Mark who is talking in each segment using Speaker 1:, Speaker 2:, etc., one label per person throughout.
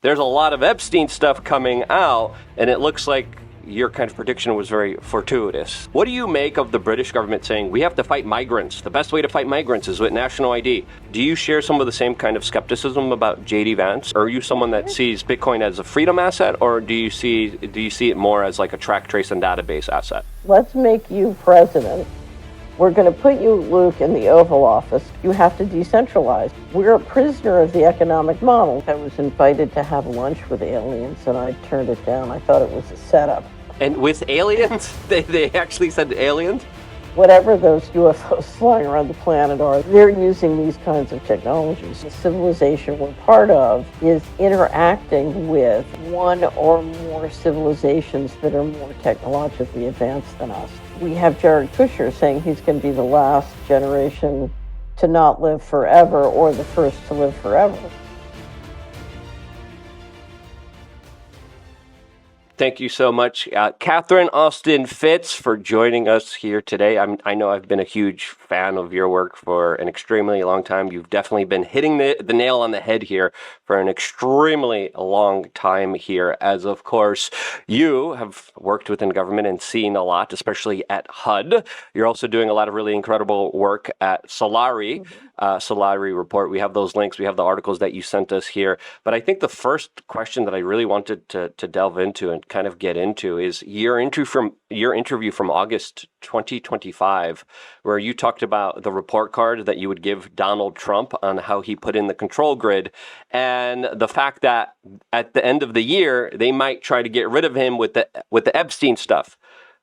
Speaker 1: there's a lot of Epstein stuff coming out, and it looks like your kind of prediction was very fortuitous. What do you make of the British government saying we have to fight migrants? The best way to fight migrants is with national ID. Do you share some of the same kind of skepticism about J.D. Vance? Or are you someone that sees Bitcoin as a freedom asset, or do you see it more as like a track, trace, and database asset?
Speaker 2: Let's make you president. We're going to put you, Luke, in the Oval Office. You have to decentralize. We're a prisoner of the economic model. I was invited to have lunch with aliens, and I turned it down. I thought it was a setup.
Speaker 1: And with aliens? They actually said aliens?
Speaker 2: Whatever those UFOs flying around the planet are, they're using these kinds of technologies. The civilization we're part of is interacting with one or more civilizations that are more technologically advanced than us. We have Jared Kushner saying he's going to be the last generation to not live forever or the first to live forever.
Speaker 1: Thank you so much, Catherine Austin Fitts, for joining us here today. I know I've been a huge fan of your work for an extremely long time. You've definitely been hitting the nail on the head here for an extremely long time here, as of course you have worked within government and seen a lot, especially at HUD. You're also doing a lot of really incredible work at Solari, Solari Report. We have those links. We have the articles that you sent us here. But I think the first question that I really wanted to delve into and kind of get into is your interview from August 2025, where you talked about the report card that you would give Donald Trump on how he put in the control grid, and the fact that at the end of the year they might try to get rid of him with the Epstein stuff.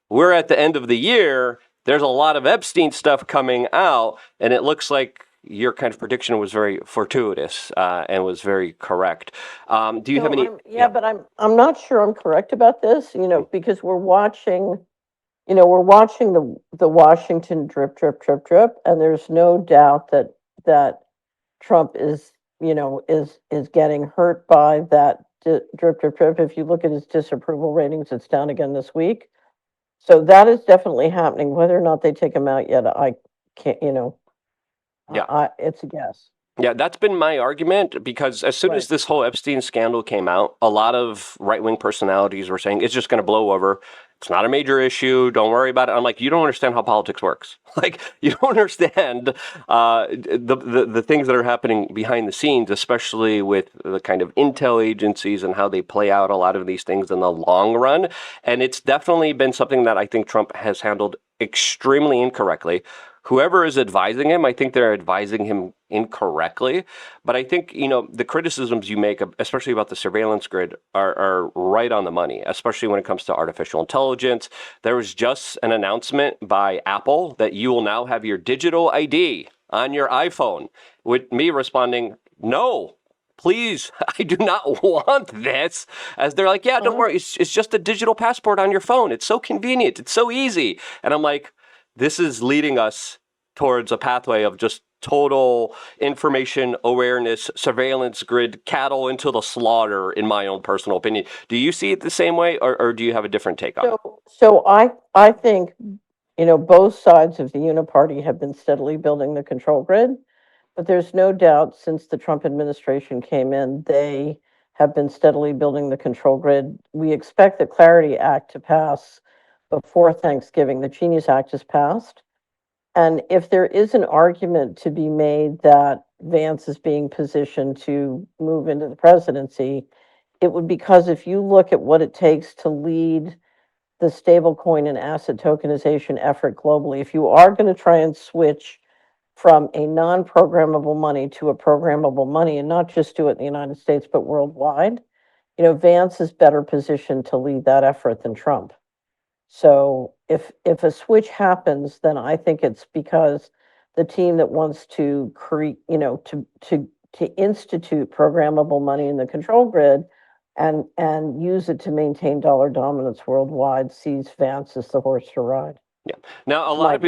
Speaker 1: We're at the end of the year. There's a lot of Epstein stuff coming out, and it looks like your kind of prediction was very fortuitous and was very correct. Do you have any?
Speaker 2: But I'm not sure I'm correct about this. Because we're watching the Washington drip, and there's no doubt that Trump is getting hurt by that drip. If you look at his disapproval ratings, it's down again this week. So that is definitely happening. Whether or not they take him out yet, I can't. It's a guess.
Speaker 1: Yeah, that's been my argument, because as soon as this whole Epstein scandal came out, a lot of right-wing personalities were saying it's just going to blow over. It's not a major issue. Don't worry about it. I'm like, you don't understand how politics works. Like, you don't understand the things that are happening behind the scenes, especially with the kind of intel agencies and how they play out a lot of these things in the long run. And it's definitely been something that I think Trump has handled extremely incorrectly. Whoever is advising him, I think they're advising him incorrectly. But I think, the criticisms you make, especially about the surveillance grid, are right on the money, especially when it comes to artificial intelligence. There was just an announcement by Apple that you will now have your digital ID on your iPhone, with me responding, no. Please, I do not want this. As they're like, yeah, don't worry. It's just a digital passport on your phone. It's so convenient. It's so easy. And I'm like, this is leading us towards a pathway of just total information awareness, surveillance grid, cattle into the slaughter, in my own personal opinion. Do you see it the same way, or do you have a different take on it?
Speaker 2: So I think, both sides of the uniparty have been steadily building the control grid, but there's no doubt since the Trump administration came in, they have been steadily building the control grid. We expect the Clarity Act to pass before Thanksgiving. The Genius Act is passed. And if there is an argument to be made that Vance is being positioned to move into the presidency, it would be because if you look at what it takes to lead the stablecoin and asset tokenization effort globally, if you are going to try and switch from a non-programmable money to a programmable money, and not just do it in the United States, but worldwide, Vance is better positioned to lead that effort than Trump. So if a switch happens, then I think it's because the team that wants to create, to institute programmable money in the control grid and use it to maintain dollar dominance worldwide sees Vance as the horse to ride.
Speaker 1: Yeah. Now, a lot of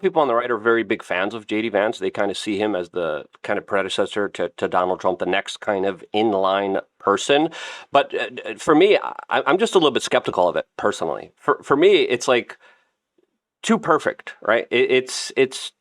Speaker 1: people on the right are very big fans of J.D. Vance. They kind of see him as the kind of predecessor to Donald Trump, the next kind of in-line person. But for me, I'm just a little bit skeptical of it personally. For me, it's like too perfect, right? It's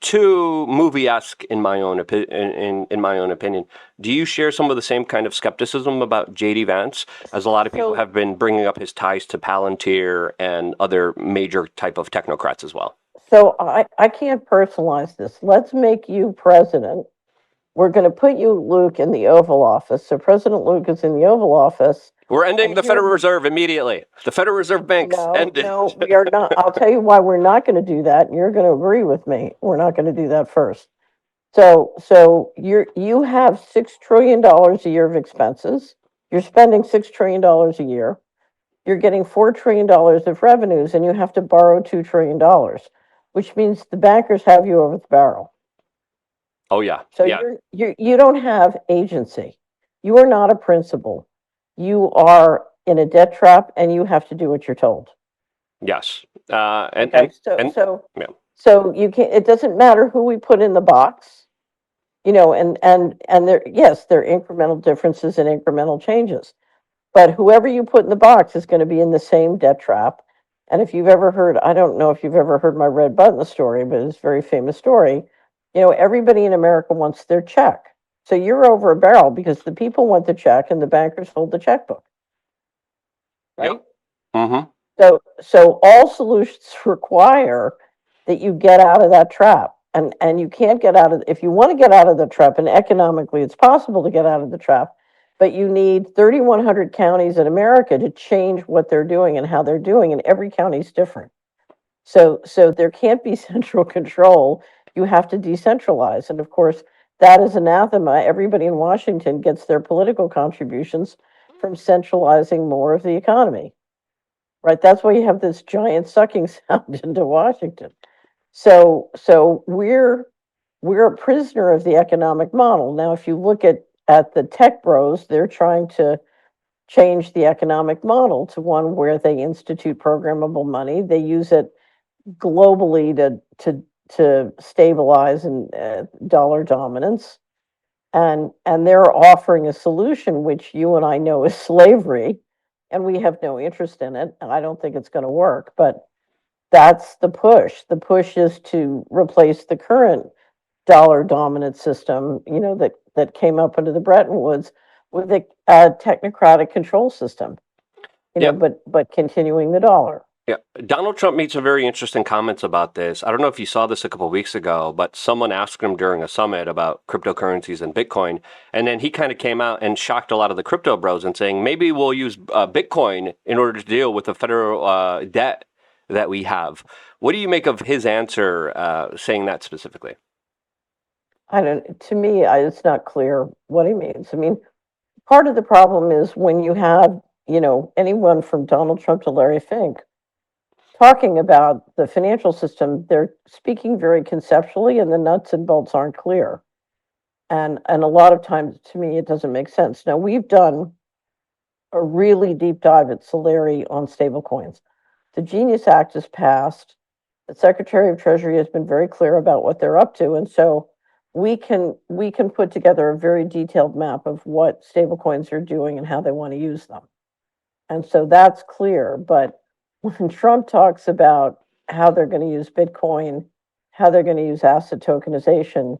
Speaker 1: too movie-esque in my own in my own opinion. Do you share some of the same kind of skepticism about JD Vance, as a lot of people have been bringing up his ties to Palantir and other major type of technocrats as well?
Speaker 2: So I can't personalize this. Let's make you president. We're going to put you, Luke, in the Oval Office. So President Luke is in the Oval Office.
Speaker 1: We're ending the Federal Reserve immediately. The Federal Reserve banks ended.
Speaker 2: No, we are not. I'll tell you why we're not going to do that, and you're going to agree with me. We're not going to do that first. So you have $6 trillion a year of expenses. You're spending $6 trillion a year. You're getting $4 trillion of revenues, and you have to borrow $2 trillion, which means the bankers have you over the barrel.
Speaker 1: Oh yeah.
Speaker 2: So
Speaker 1: yeah.
Speaker 2: you don't have agency. You are not a principal. You are in a debt trap, and you have to do what you're told.
Speaker 1: Yes.
Speaker 2: So you can't. It doesn't matter who we put in the box, and there, yes, there are incremental differences and incremental changes, but whoever you put in the box is going to be in the same debt trap. And if you've ever heard, I don't know if you've ever heard my red button story, but it's a very famous story. Everybody in America wants their check. So you're over a barrel because the people want the check and the bankers hold the checkbook. Right?
Speaker 1: Yep. Mm-hmm.
Speaker 2: So all solutions require that you get out of that trap. And you can't get out of, if you want to get out of the trap, and economically it's possible to get out of the trap, but you need 3,100 counties in America to change what they're doing and how they're doing, and every county is different. So there can't be central control. You have to decentralize. And of course, that is anathema. Everybody in Washington gets their political contributions from centralizing more of the economy. Right? That's why you have this giant sucking sound into Washington. So we're a prisoner of the economic model. Now, if you look at the tech bros, they're trying to change the economic model to one where they institute programmable money. They use it globally to stabilize and dollar dominance. And they're offering a solution which you and I know is slavery, and we have no interest in it, and I don't think it's going to work. But that's the push. The push is to replace the current dollar dominant system, that came up under the Bretton Woods with a technocratic control system, but continuing the dollar.
Speaker 1: Yeah, Donald Trump made some very interesting comments about this. I don't know if you saw this a couple of weeks ago, but someone asked him during a summit about cryptocurrencies and Bitcoin, and then he kind of came out and shocked a lot of the crypto bros and saying maybe we'll use Bitcoin in order to deal with the federal debt that we have. What do you make of his answer saying that specifically?
Speaker 2: To me, it's not clear what he means. I mean, part of the problem is when you have, anyone from Donald Trump to Larry Fink talking about the financial system, they're speaking very conceptually and the nuts and bolts aren't clear. And a lot of times, to me, it doesn't make sense. Now, we've done a really deep dive at Solari on stablecoins. The Genius Act is passed. The Secretary of Treasury has been very clear about what they're up to. And so we can put together a very detailed map of what stablecoins are doing and how they want to use them. And so that's clear. But when Trump talks about how they're going to use Bitcoin, how they're going to use asset tokenization,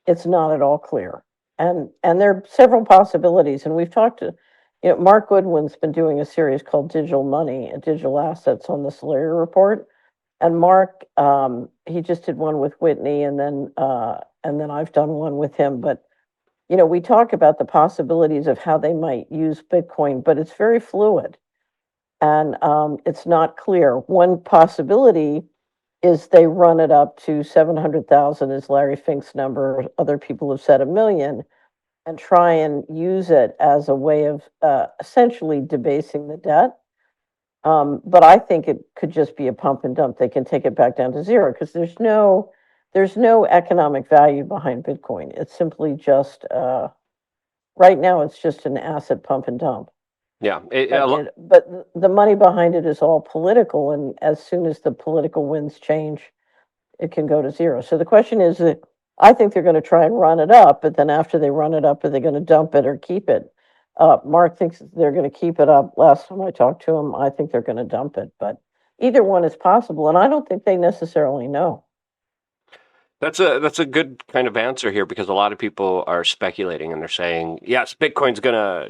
Speaker 2: it's not at all clear. And there are several possibilities. And we've talked to, Mark Goodwin's been doing a series called Digital Money and Digital Assets on the Solari Report. And Mark, he just did one with Whitney, and then I've done one with him. But we talk about the possibilities of how they might use Bitcoin, but it's very fluid, and it's not clear. One possibility is they run it up to 700,000, is Larry Fink's number. Other people have said 1 million, and try and use it as a way of essentially debasing the debt. But I think it could just be a pump and dump. They can take it back down to zero because there's no economic value behind Bitcoin. It's simply just right now it's just an asset pump and dump.
Speaker 1: Yeah,
Speaker 2: but the money behind it is all political, and as soon as the political winds change, it can go to zero. So the question is that I think they're going to try and run it up, but then after they run it up, are they going to dump it or keep it? Mark thinks they're going to keep it up. Last time I talked to him, I think they're going to dump it. But either one is possible, and I don't think they necessarily know.
Speaker 1: That's a good kind of answer here, because a lot of people are speculating and they're saying, yes, Bitcoin's gonna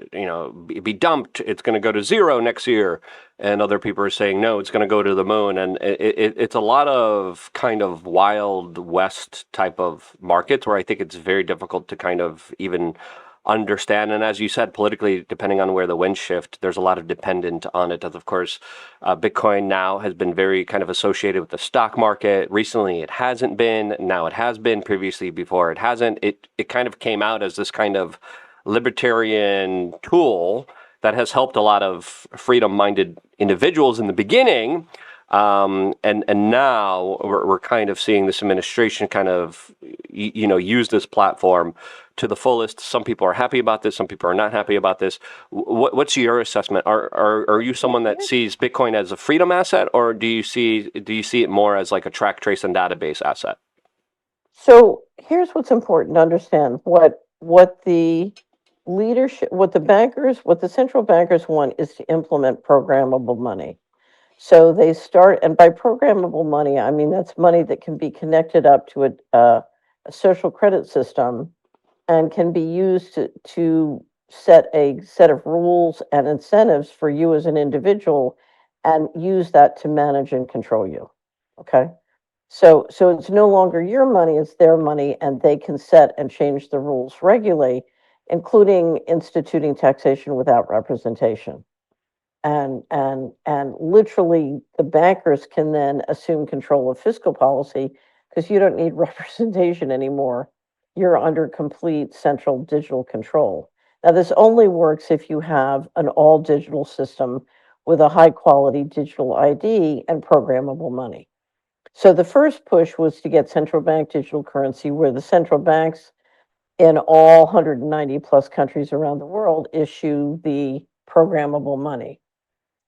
Speaker 1: be dumped. It's gonna go to zero next year, and other people are saying no, it's gonna go to the moon. And it's a lot of kind of wild west type of markets where I think it's very difficult to kind of even understand. And as you said, politically, depending on where the winds shift, there's a lot of dependent on it. As of course, Bitcoin now has been very kind of associated with the stock market. Recently, it hasn't been. Now it has been. Previously, before it hasn't. It kind of came out as this kind of libertarian tool that has helped a lot of freedom-minded individuals in the beginning. And now we're kind of seeing this administration kind of, use this platform to the fullest. Some people are happy about this. Some people are not happy about this. What's your assessment? Are you someone that sees Bitcoin as a freedom asset, or do you see it more as like a track, trace, and database asset?
Speaker 2: So here's what's important to understand: what the leadership, what the central bankers want is to implement programmable money. So they start, and by programmable money, I mean that's money that can be connected up to a social credit system and can be used to set a set of rules and incentives for you as an individual and use that to manage and control you. Okay. So it's no longer your money, it's their money, and they can set and change the rules regularly, including instituting taxation without representation. And literally the bankers can then assume control of fiscal policy because you don't need representation anymore. You're under complete central digital control. Now, this only works if you have an all digital system with a high quality digital ID and programmable money. So the first push was to get central bank digital currency, where the central banks in all 190 plus countries around the world issue the programmable money.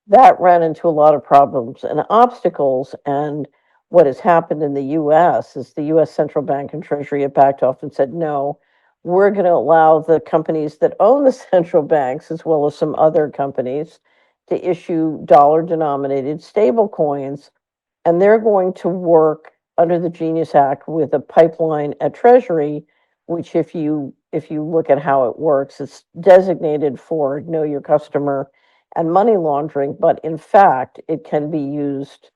Speaker 2: That ran into a lot of problems and obstacles. And what has happened in the US is the US central bank and Treasury have backed off and said, no, we're going to allow the companies that own the central banks, as well as some other companies, to issue dollar denominated stable coins. And they're going to work under the Genius Act with a pipeline at Treasury, which if you look at how it works, it's designated for know your customer and money laundering, but in fact, it can be used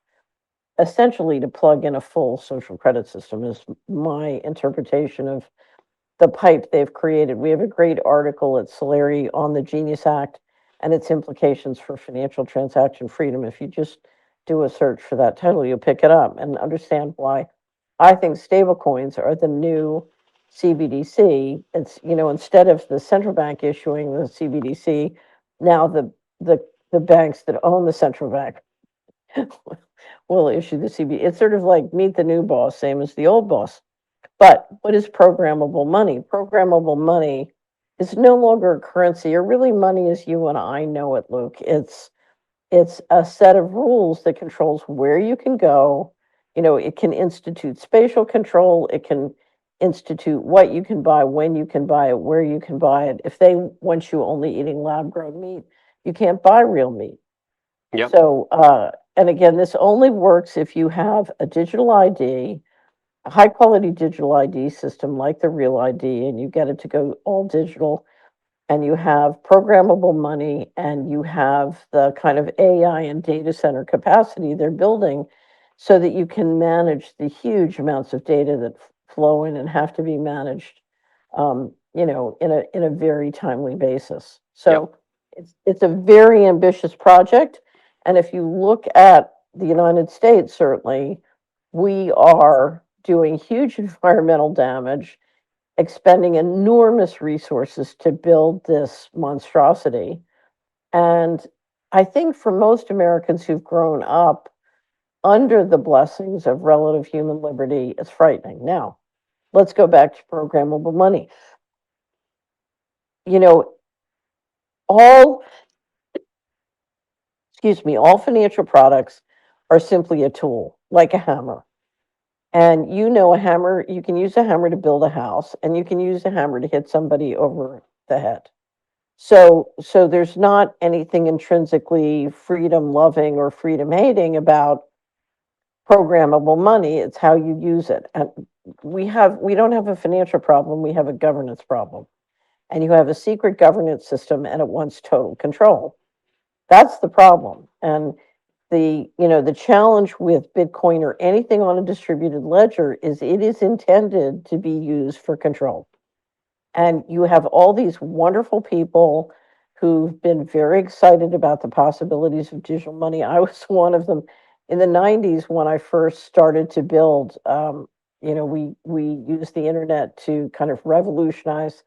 Speaker 2: essentially to plug in a full social credit system, is my interpretation of the pipe they've created. We have a great article at Solari on the Genius Act and its implications for financial transaction freedom. If you just do a search for that title, you'll pick it up and understand why I think stablecoins are the new CBDC. It's, instead of the central bank issuing the CBDC, now the banks that own the central bank will issue the CBDC. It's sort of like meet the new boss, same as the old boss. But what is programmable money? Programmable money is no longer a currency, or really money as you and I know it, Luke. It's a set of rules that controls where you can go. It can institute spatial control. It can institute what you can buy, when you can buy it, where you can buy it. If they want you only eating lab grown meat, you can't buy real meat.
Speaker 1: Yep.
Speaker 2: So, and again, this only works if you have a digital ID, a high quality digital ID system like the Real ID, and you get it to go all digital, and you have programmable money, and you have the kind of AI and data center capacity they're building so that you can manage the huge amounts of data that flow in and have to be managed, in a very timely basis. So it's a very ambitious project. And if you look at the United States, certainly, we are doing huge environmental damage, expending enormous resources to build this monstrosity. And I think for most Americans who've grown up under the blessings of relative human liberty, it's frightening. Now, let's go back to programmable money. All, all financial products are simply a tool, like a hammer. And a hammer, you can use a hammer to build a house, and you can use a hammer to hit somebody over the head. So there's not anything intrinsically freedom loving or freedom hating about programmable money. It's how you use it. And we don't have a financial problem, we have a governance problem. And you have a secret governance system and it wants total control. That's the problem. And the challenge with Bitcoin or anything on a distributed ledger is it is intended to be used for control. And you have all these wonderful people who've been very excited about the possibilities of digital money. I was one of them in the 90s when I first started to build. We used the internet to kind of revolutionize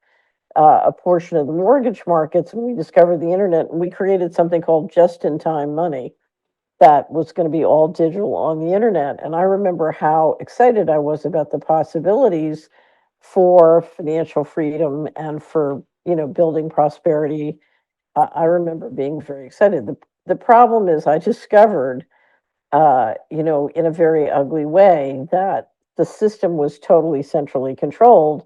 Speaker 2: a portion of the mortgage markets, and we discovered the internet, and we created something called just-in-time money that was going to be all digital on the internet. And I remember how excited I was about the possibilities for financial freedom and for building prosperity. I remember being very excited. The problem is I discovered in a very ugly way that the system was totally centrally controlled,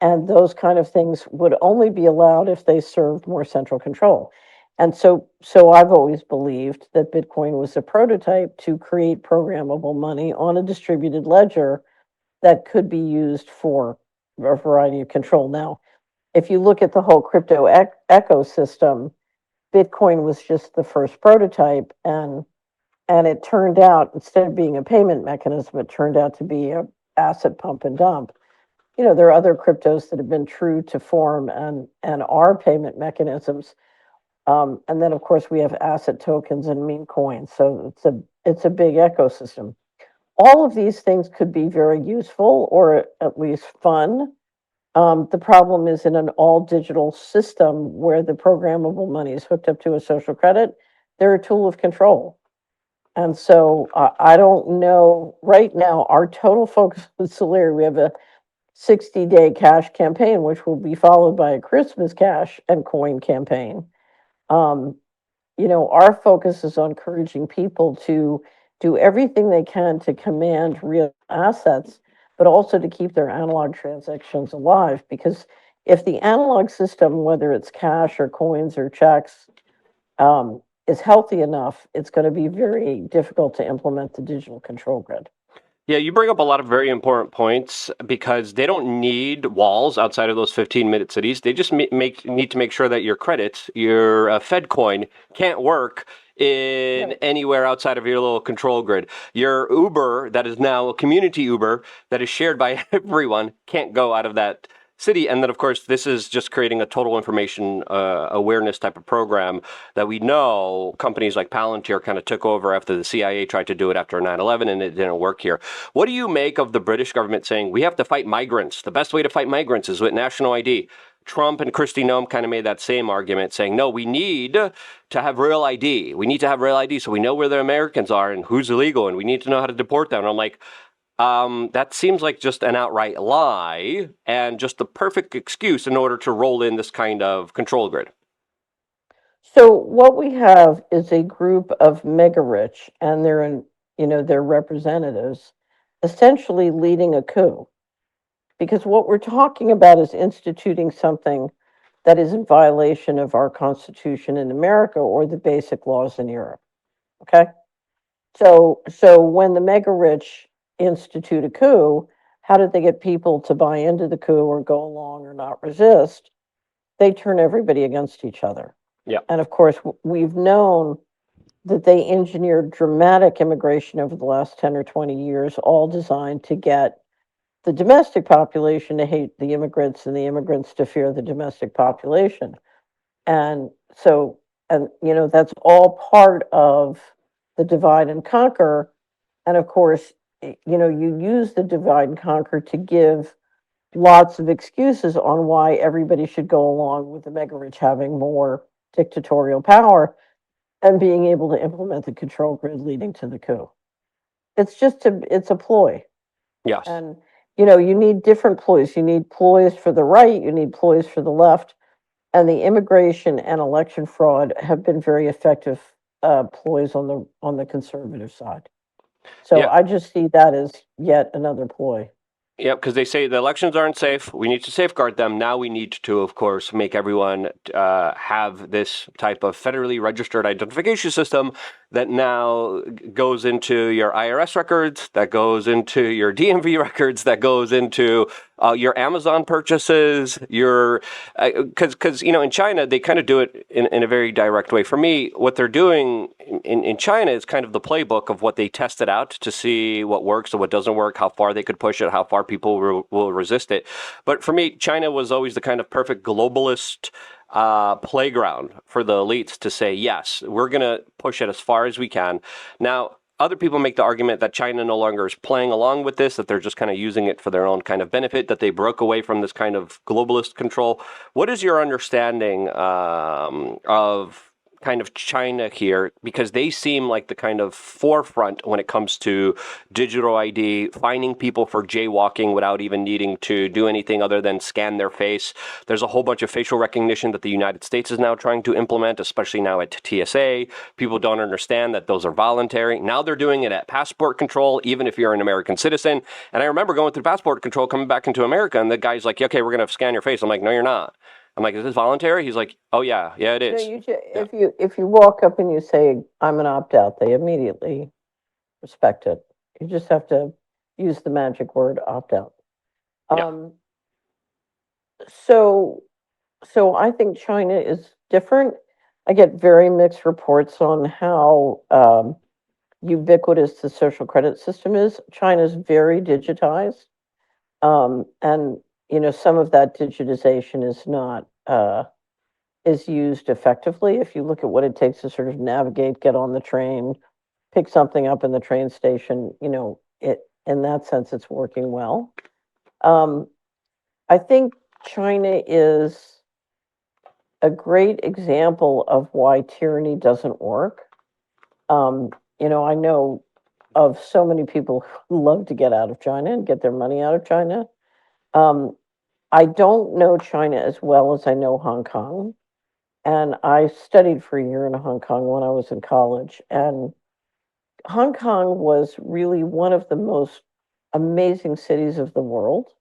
Speaker 2: and those kind of things would only be allowed if they served more central control. And so I've always believed that Bitcoin was a prototype to create programmable money on a distributed ledger that could be used for a variety of control. Now, if you look at the whole crypto ecosystem, Bitcoin was just the first prototype, and it turned out, instead of being a payment mechanism, it turned out to be a asset pump and dump. There are other cryptos that have been true to form and are payment mechanisms. And then, of course, we have asset tokens and meme coins. So it's a big ecosystem. All of these things could be very useful or at least fun. The problem is in an all digital system where the programmable money is hooked up to a social credit, they're a tool of control. And so I don't know. Right now, our total focus with Solari, we have a 60-day cash campaign, which will be followed by a Christmas cash and coin campaign. Our focus is on encouraging people to do everything they can to command real assets, but also to keep their analog transactions alive. Because if the analog system, whether it's cash or coins or checks, is healthy enough, it's going to be very difficult to implement the digital control grid.
Speaker 1: Yeah, you bring up a lot of very important points because they don't need walls outside of those 15-minute cities. They just need to make sure that your credit, your Fed coin, can't work in anywhere outside of your little control grid. Your Uber, that is now a community Uber that is shared by everyone, can't go out of that city. And then, of course, this is just creating a total information awareness type of program that we know companies like Palantir kind of took over after the CIA tried to do it after 9/11, and it didn't work here. What do you make of the British government saying we have to fight migrants? The best way to fight migrants is with national ID. Trump and Kristi Noem kind of made that same argument, saying, no, we need to have real ID. We need to have real ID so we know where the Americans are and who's illegal, and we need to know how to deport them. And I'm like, that seems like just an outright lie and just the perfect excuse in order to roll in this kind of control grid.
Speaker 2: So what we have is a group of mega rich and their representatives essentially leading a coup. Because what we're talking about is instituting something that is in violation of our Constitution in America or the basic laws in Europe. Okay? So when the mega rich institute a coup, how did they get people to buy into the coup or go along or not resist? They turn everybody against each other.
Speaker 1: Yeah.
Speaker 2: And of course, we've known that they engineered dramatic immigration over the last 10 or 20 years, all designed to get the domestic population to hate the immigrants and the immigrants to fear the domestic population. And that's all part of the divide and conquer. And of course, you use the divide and conquer to give lots of excuses on why everybody should go along with the mega rich having more dictatorial power and being able to implement the control grid leading to the coup. It's a ploy.
Speaker 1: Yes.
Speaker 2: And you need different ploys. You need ploys for the right, you need ploys for the left, and the immigration and election fraud have been very effective ploys on the conservative side. So
Speaker 1: Yeah.
Speaker 2: I just see that as yet another ploy.
Speaker 1: Yep, because they say the elections aren't safe. We need to safeguard them. Now we need to, of course, make everyone have this type of federally registered identification system that now goes into your IRS records, that goes into your DMV records, that goes into your Amazon purchases, your because you know in China they kind of do it in a very direct way. For me, what they're doing in China is kind of the playbook of what they tested out to see what works and what doesn't work, how far they could push it, how far people will resist it. But for me, China was always the kind of perfect globalist playground for the elites to say, yes, we're going to push it as far as we can. Now, other people make the argument that China no longer is playing along with this, that they're just kind of using it for their own kind of benefit, that they broke away from this kind of globalist control. What is your understanding of kind of China here, because they seem like the kind of forefront when it comes to digital ID, finding people for jaywalking without even needing to do anything other than scan their face. There's a whole bunch of facial recognition that the United States is now trying to implement, especially now at TSA. People don't understand that those are voluntary. Now they're doing it at passport control, even if you're an American citizen. And I remember going through passport control, coming back into America, and the guy's like, okay, we're going to scan your face. I'm like, no, you're not. I'm like, is this voluntary? He's like, oh yeah, it
Speaker 2: No,
Speaker 1: is. Yeah.
Speaker 2: if you walk up and you say, I'm an opt-out, they immediately respect it. You just have to use the magic word opt-out.
Speaker 1: Yeah.
Speaker 2: So I think China is different. I get very mixed reports on how ubiquitous the social credit system is. China's very digitized. And you know, some of that digitization is not is used effectively. If you look at what it takes to sort of navigate, get on the train, pick something up in the train station, you know, it in that sense it's working well. I think China is a great example of why tyranny doesn't work. You know, I know of so many people who love to get out of China and get their money out of China. I don't know China as well as I know Hong Kong. And I studied for a year in Hong Kong when I was in college. And Hong Kong was really one of the most amazing cities of the world.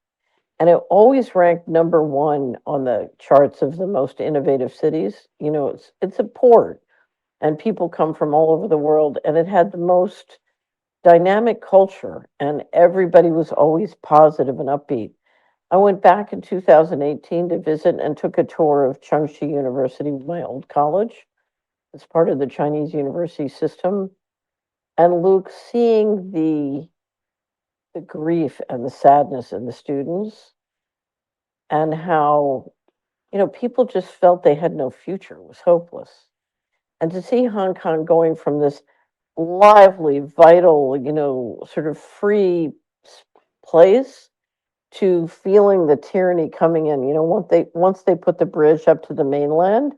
Speaker 2: And it always ranked number one on the charts of the most innovative cities. You know, it's a port and people come from all over the world, and it had the most dynamic culture, and everybody was always positive and upbeat. I went back in 2018 to visit and took a tour of Chengchi University, my old college. It's part of the Chinese university system. And Luke, seeing the grief and the sadness in the students, and how, you know, people just felt they had no future, it was hopeless. And to see Hong Kong going from this lively, vital, you know, sort of free place to feeling the tyranny coming in. You know, once they put the bridge up to the mainland,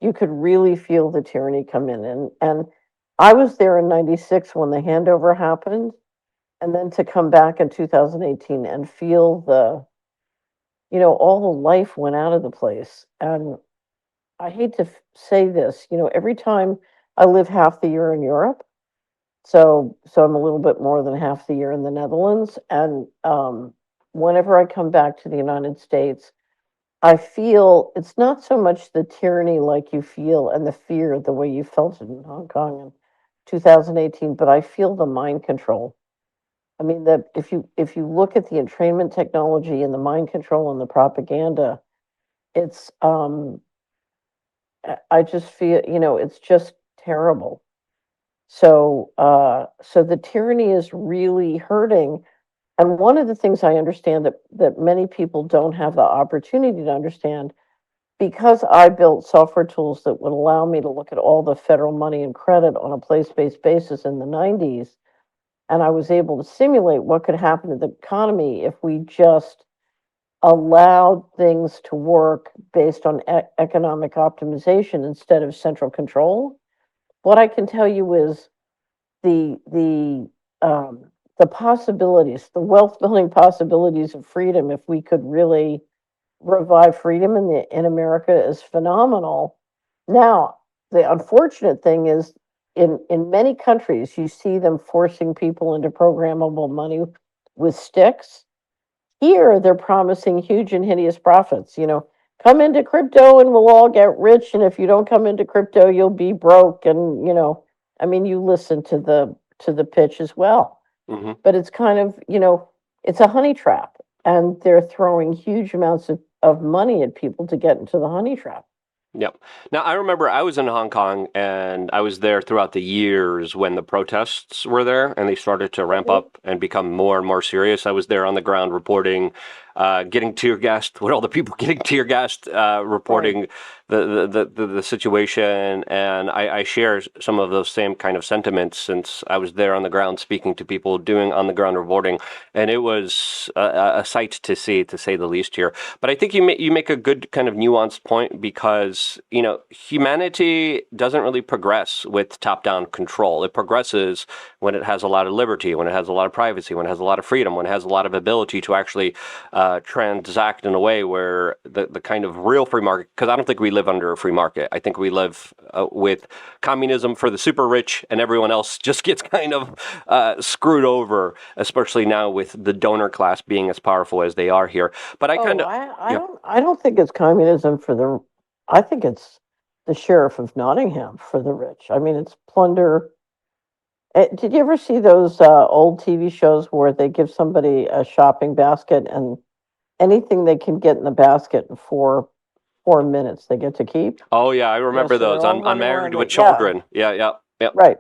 Speaker 2: you could really feel the tyranny come in. And I was there in '96 when the handover happened, and then to come back in 2018 and feel you know, all the life went out of the place. And I hate to say this, you know, every time I live half the year in Europe, so I'm a little bit more than half the year in the Netherlands, and whenever I come back to the United States, I feel it's not so much the tyranny like you feel and the fear the way you felt it in Hong Kong in 2018, but I feel the mind control. I mean that if you look at the entrainment technology and the mind control and the propaganda, it's I just feel, you know, it's just terrible. So the tyranny is really hurting. And one of the things I understand that many people don't have the opportunity to understand, because I built software tools that would allow me to look at all the federal money and credit on a place-based basis in the '90s, and I was able to simulate what could happen to the economy if we just allowed things to work based on economic optimization instead of central control. What I can tell you is the the the possibilities, the wealth building possibilities of freedom, if we could really revive freedom in America, is phenomenal. Now, the unfortunate thing is, in many countries, you see them forcing people into programmable money with sticks, Here, they're promising huge and hideous profits. Come into crypto and we'll all get rich. And if you don't come into crypto, you'll be broke. And, I mean, you listen to the pitch as well.
Speaker 1: Hmm.
Speaker 2: But it's kind of, it's a honey trap. And they're throwing huge amounts of money at people to get into the honey trap.
Speaker 1: Yep. Now, I remember I was in Hong Kong and I was there throughout the years when the protests were there and they started to ramp
Speaker 2: Mhm.
Speaker 1: up and become more and more serious. I was there on the ground reporting, getting tear gassed with all the people getting tear gassed,
Speaker 2: Right.
Speaker 1: reporting the situation. And I share some of those same kind of sentiments since I was there on the ground speaking to people doing on the ground reporting. And it was a sight to see, to say the least here. But I think you make a good kind of nuanced point because, humanity doesn't really progress with top-down control. It progresses when it has a lot of liberty, when it has a lot of privacy, when it has a lot of freedom, when it has a lot of ability to actually transact in a way where the kind of real free market, because I don't think we live under a free market. I think we live with communism for the super rich and everyone else just gets kind of screwed over, especially now with the donor class being as powerful as they are here. But I kind
Speaker 2: Oh,
Speaker 1: of, yeah.
Speaker 2: I don't think it's communism I think it's the sheriff of Nottingham for the rich. I mean, it's plunder. Did you ever see those old TV shows where they give somebody a shopping basket and anything they can get in the basket in 4 minutes they get to keep?
Speaker 1: Oh yeah, I remember
Speaker 2: So
Speaker 1: those
Speaker 2: they're all
Speaker 1: on
Speaker 2: running
Speaker 1: Married
Speaker 2: around
Speaker 1: with
Speaker 2: yeah,
Speaker 1: Children. Yeah, yeah, yeah.
Speaker 2: right.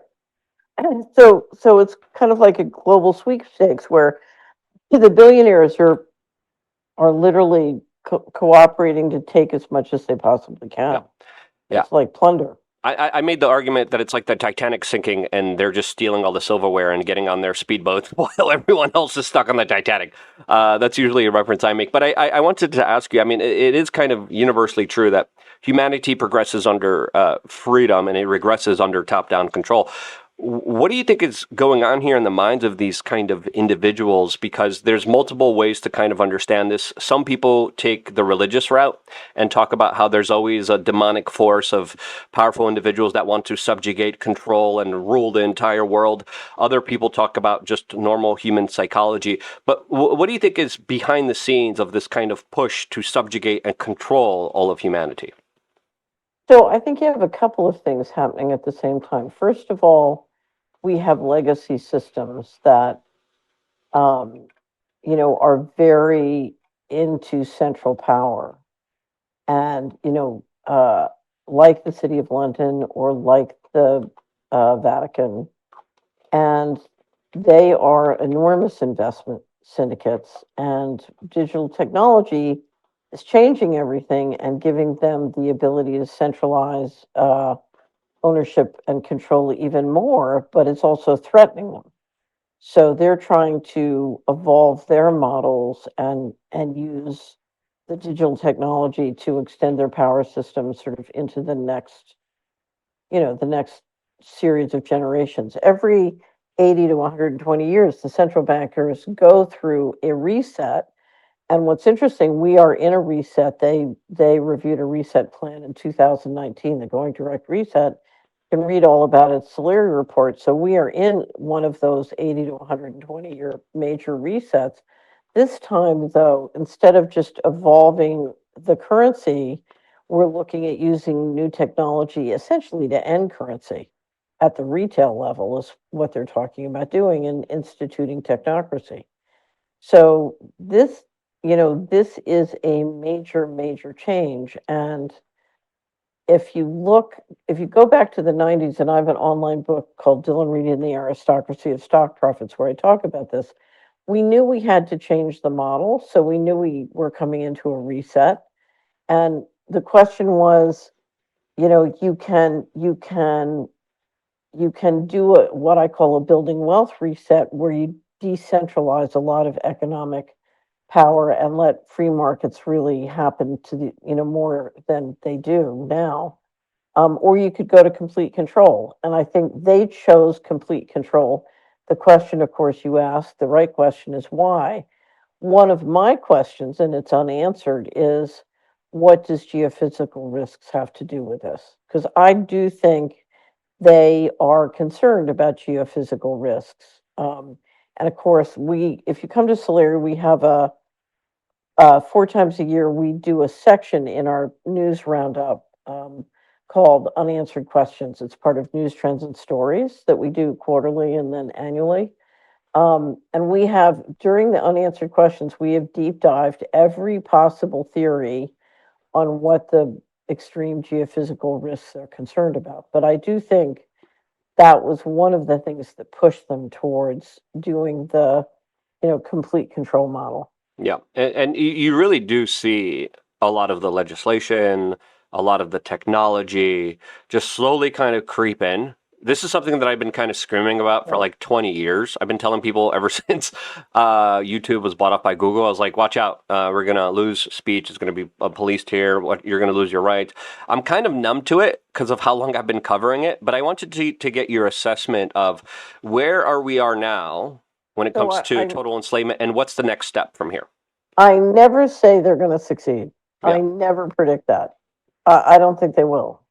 Speaker 2: And so it's kind of like a global sweepstakes where the billionaires are literally cooperating to take as much as they possibly
Speaker 1: Yeah.
Speaker 2: can.
Speaker 1: Yeah.
Speaker 2: It's like plunder.
Speaker 1: I made the argument that it's like the Titanic sinking and they're just stealing all the silverware and getting on their speedboats while everyone else is stuck on the Titanic. That's usually a reference I make. But I wanted to ask you, I mean, it is kind of universally true that humanity progresses under freedom and it regresses under top-down control. What do you think is going on here in the minds of these kind of individuals? Because there's multiple ways to kind of understand this. Some people take the religious route and talk about how there's always a demonic force of powerful individuals that want to subjugate, control, and rule the entire world. Other people talk about just normal human psychology. But what do you think is behind the scenes of this kind of push to subjugate and control all of humanity?
Speaker 2: So I think you have a couple of things happening at the same time. First of all, we have legacy systems that um, are very into central power. And, like the City of London or like the Vatican, and they are enormous investment syndicates, and digital technology is changing everything and giving them the ability to centralize ownership and control even more, but it's also threatening them. So they're trying to evolve their models and use the digital technology to extend their power system sort of into the next series of generations. Every 80 to 120 years, the central bankers go through a reset. And what's interesting, we are in a reset. They reviewed a reset plan in 2019, the Going Direct Reset. You can read all about it, Solari report. So we are in one of those 80 to 120-year major resets. This time, though, instead of just evolving the currency, we're looking at using new technology essentially to end currency at the retail level, is what they're talking about doing, and instituting technocracy. So this is a major, major change. And if you go back to the 90s, and I have an online book called Dylan Reed and the Aristocracy of Stock Profits, where I talk about this, we knew we had to change the model. So we knew we were coming into a reset. And the question was, you can do what I call a building wealth reset, where you decentralize a lot of economic power and let free markets really happen to the more than they do now. Or you could go to complete control, and I think they chose complete control. The question, of course, you asked, the right question is why. One of my questions, and it's unanswered, is what does geophysical risks have to do with this? Because I do think they are concerned about geophysical risks. And of course, if you come to Solari, we have 4 times a year, we do a section in our news roundup called Unanswered Questions. It's part of News Trends and Stories that we do quarterly and then annually. And we have, during the Unanswered Questions, we have deep dived every possible theory on what the extreme geophysical risks they're concerned about. But I do think that was one of the things that pushed them towards doing the, complete control model.
Speaker 1: Yeah, and you really do see a lot of the legislation, a lot of the technology just slowly kind of creep in. This is something that I've been kind of screaming about for like 20 years. I've been telling people ever since YouTube was bought up by Google. I was like, watch out, we're going to lose speech. It's going to be policed here. You're going to lose your rights. I'm kind of numb to it because of how long I've been covering it. But I wanted to get your assessment of where we are now when it comes to total enslavement, and what's the next step from here?
Speaker 2: I never say they're going to succeed.
Speaker 1: Yeah.
Speaker 2: I never predict that. I don't think they will.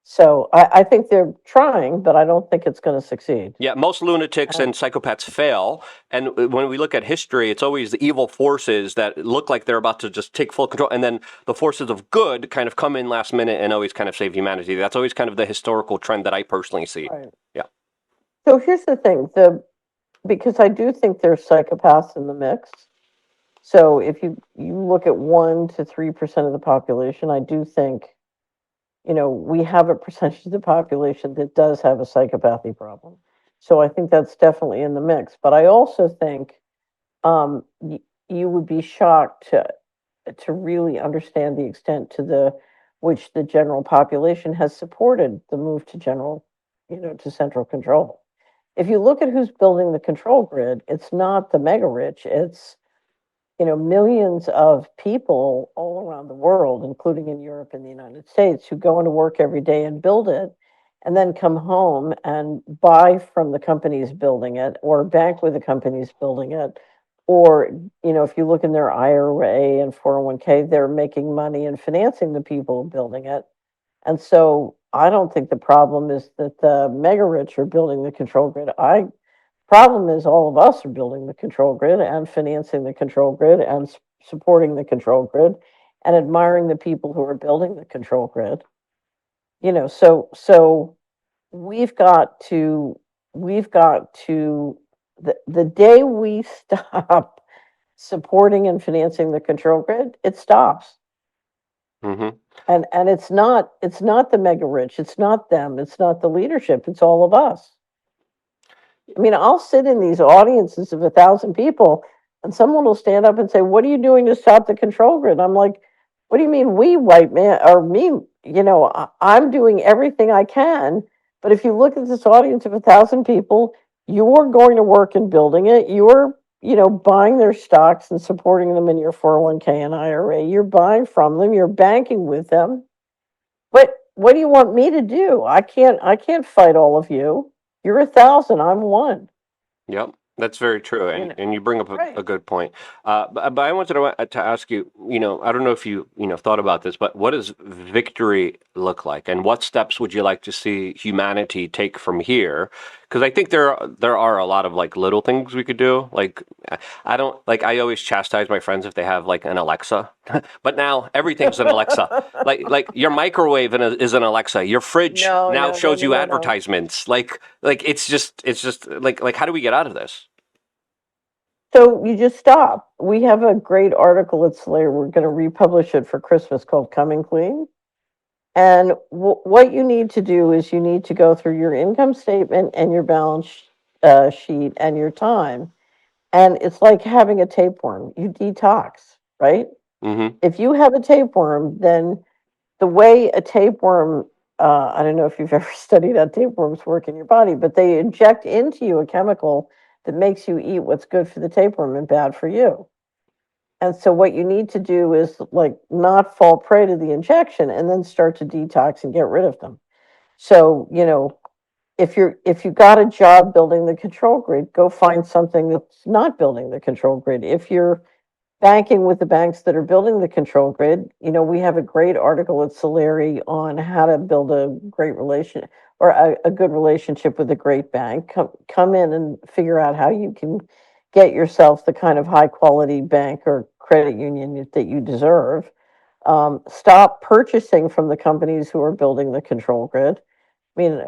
Speaker 2: So I think they're trying, but I don't think it's going to succeed.
Speaker 1: Yeah, most lunatics and psychopaths fail. And when we look at history, it's always the evil forces that look like they're about to just take full control. And then the forces of good kind of come in last minute and always kind of save humanity. That's always kind of the historical trend that I personally see.
Speaker 2: Right.
Speaker 1: Yeah.
Speaker 2: So here's the thing, because I do think there's psychopaths in the mix. So if you look at 1 to 3% of the population, I do think, we have a percentage of the population that does have a psychopathy problem. So I think that's definitely in the mix. But I also think you would be shocked to really understand the extent to which the general population has supported the move to to central control. If you look at who's building the control grid, it's not the mega rich, it's millions of people all around the world, including in Europe and the United States, who go into work every day and build it, and then come home and buy from the companies building it, or bank with the companies building it. Or, if you look in their IRA and 401k, they're making money and financing the people building it. And so I don't think the problem is that the mega rich are building the control grid. Problem is all of us are building the control grid and financing the control grid and supporting the control grid and admiring the people who are building the control grid. So we've got to the day we stop supporting and financing the control grid, it stops.
Speaker 1: Mm-hmm.
Speaker 2: And it's not the mega rich, it's not them, it's not the leadership, it's all of us. I mean, I'll sit in these audiences of 1,000 people, and someone will stand up and say, "What are you doing to stop the control grid?" I'm like, "What do you mean, we, white man, or me? I'm doing everything I can." But if you look at this audience of 1,000 people, you're going to work in building it. You're, buying their stocks and supporting them in your 401k and IRA. You're buying from them. You're banking with them. But what do you want me to do? I can't fight all of you. You're 1,000, I'm 1.
Speaker 1: Yep, that's very true, and you bring up a good point. But I wanted to ask you, I don't know if you thought about this, but what does victory look like, and what steps would you like to see humanity take from here? Because I think there are a lot of like little things we could do. Like I always chastise my friends if they have like an Alexa, but now everything's an Alexa. like your microwave is an Alexa. Your fridge now shows you advertisements. Like it's just like how do we get out of this?
Speaker 2: So you just stop. We have a great article at Slayer. We're going to republish it for Christmas called Coming Clean. And what you need to do is you need to go through your income statement and your balance sheet and your time. And it's like having a tapeworm. You detox, right?
Speaker 1: Mm-hmm.
Speaker 2: If you have a tapeworm, then the way a tapeworm, I don't know if you've ever studied how tapeworms work in your body, but they inject into you a chemical that makes you eat what's good for the tapeworm and bad for you. And so what you need to do is like not fall prey to the injection and then start to detox and get rid of them. So, if you got a job building the control grid, go find something that's not building the control grid. If you're banking with the banks that are building the control grid, we have a great article at Solari on how to build a great relation or a good relationship with a great bank. Come in and figure out how you can get yourself the kind of high quality bank or credit union that you deserve. Stop purchasing from the companies who are building the control grid. I mean,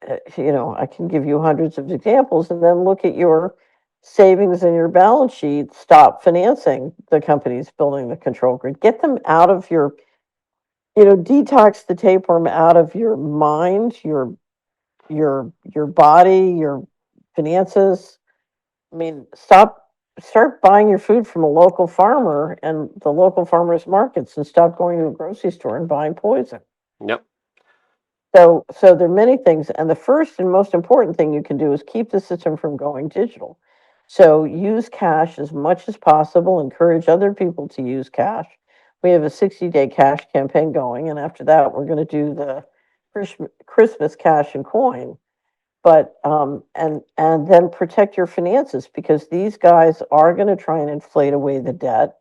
Speaker 2: I can give you hundreds of examples, and then look at your savings in your balance sheet. Stop financing the companies building the control grid. Get them out of your, detox the tapeworm out of your mind, your body, your finances. I mean, start buying your food from a local farmer and the local farmers markets, and stop going to a grocery store and buying poison.
Speaker 1: Yep.
Speaker 2: So there are many things, and the first and most important thing you can do is keep the system from going digital. So use cash as much as possible, encourage other people to use cash. We have a 60-day cash campaign going, and after that, we're going to do the Christmas cash and coin. But and then protect your finances, because these guys are going to try and inflate away the debt,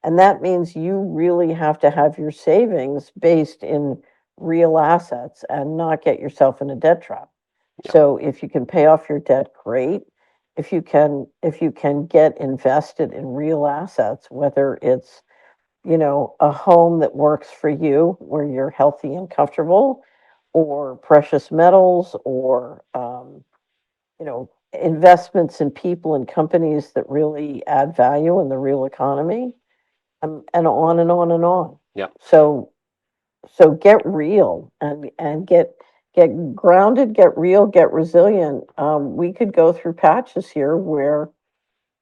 Speaker 2: and that means you really have to have your savings based in real assets and not get yourself in a debt trap.
Speaker 1: Yep.
Speaker 2: So if you can pay off your debt, great. If you can get invested in real assets, whether it's, a home that works for you where you're healthy and comfortable, or precious metals, or investments in people and companies that really add value in the real economy, and on and on and on.
Speaker 1: Yep.
Speaker 2: So get real, and get grounded, get real, get resilient. We could go through patches here where,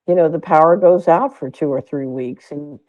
Speaker 2: the power goes out for 2 or 3 weeks, and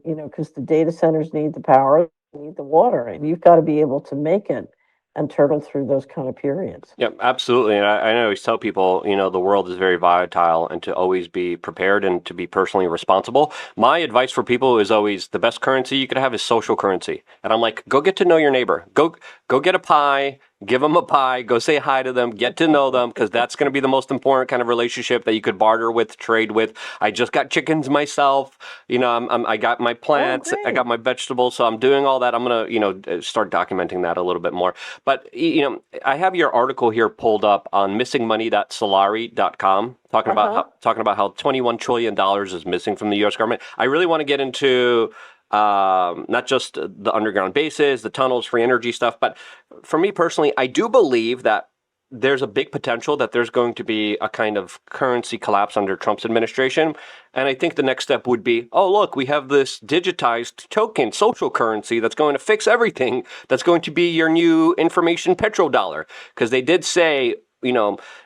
Speaker 2: because the data centers need the power, they need the water, and you've got to be able to make it and turtle through those kind of periods.
Speaker 1: Yep, absolutely. And I always tell people, the world is very volatile, and to always be prepared and to be personally responsible. My advice for people is always, the best currency you could have is social currency. And I'm like, go get to know your neighbor. Go get a pie. Give them a pie, go say hi to them, get to know them, because that's going to be the most important kind of relationship that you could barter with, trade with. I just got chickens myself. I got my plants, I got my vegetables, so I'm doing all that. I'm going to, start documenting that a little bit more. But, I have your article here pulled up on missingmoney.solari.com, talking about how $21 trillion is missing from the U.S. government. I really want to get into not just the underground bases, the tunnels, free energy stuff, but for me personally, I do believe that there's a big potential that there's going to be a kind of currency collapse under Trump's administration. And I think the next step would be, oh, look, we have this digitized token, social currency that's going to fix everything. That's going to be your new information petrodollar. Because they did say,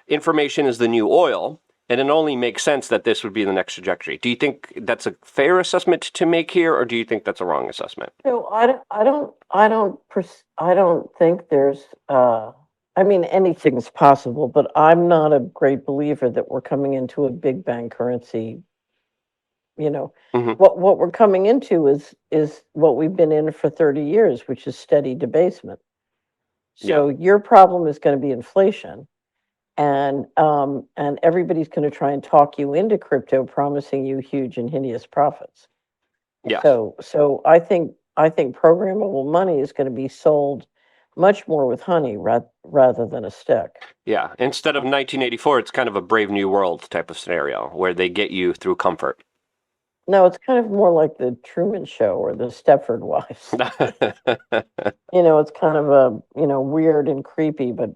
Speaker 1: information is the new oil. And it only makes sense that this would be the next trajectory. Do you think that's a fair assessment to make here, or do you think that's a wrong assessment?
Speaker 2: No, I don't think there's. I mean, anything's possible, but I'm not a great believer that we're coming into a big bang currency.
Speaker 1: Mm-hmm.
Speaker 2: What we're coming into is what we've been in for 30 years, which is steady debasement. So your problem is going to be inflation. And everybody's going to try and talk you into crypto, promising you huge and hideous profits.
Speaker 1: Yeah.
Speaker 2: So I think programmable money is going to be sold much more with honey rather than a stick.
Speaker 1: Yeah. Instead of 1984, it's kind of a Brave New World type of scenario where they get you through comfort.
Speaker 2: No, it's kind of more like the Truman Show or the Stepford Wives. It's kind of a weird and creepy, but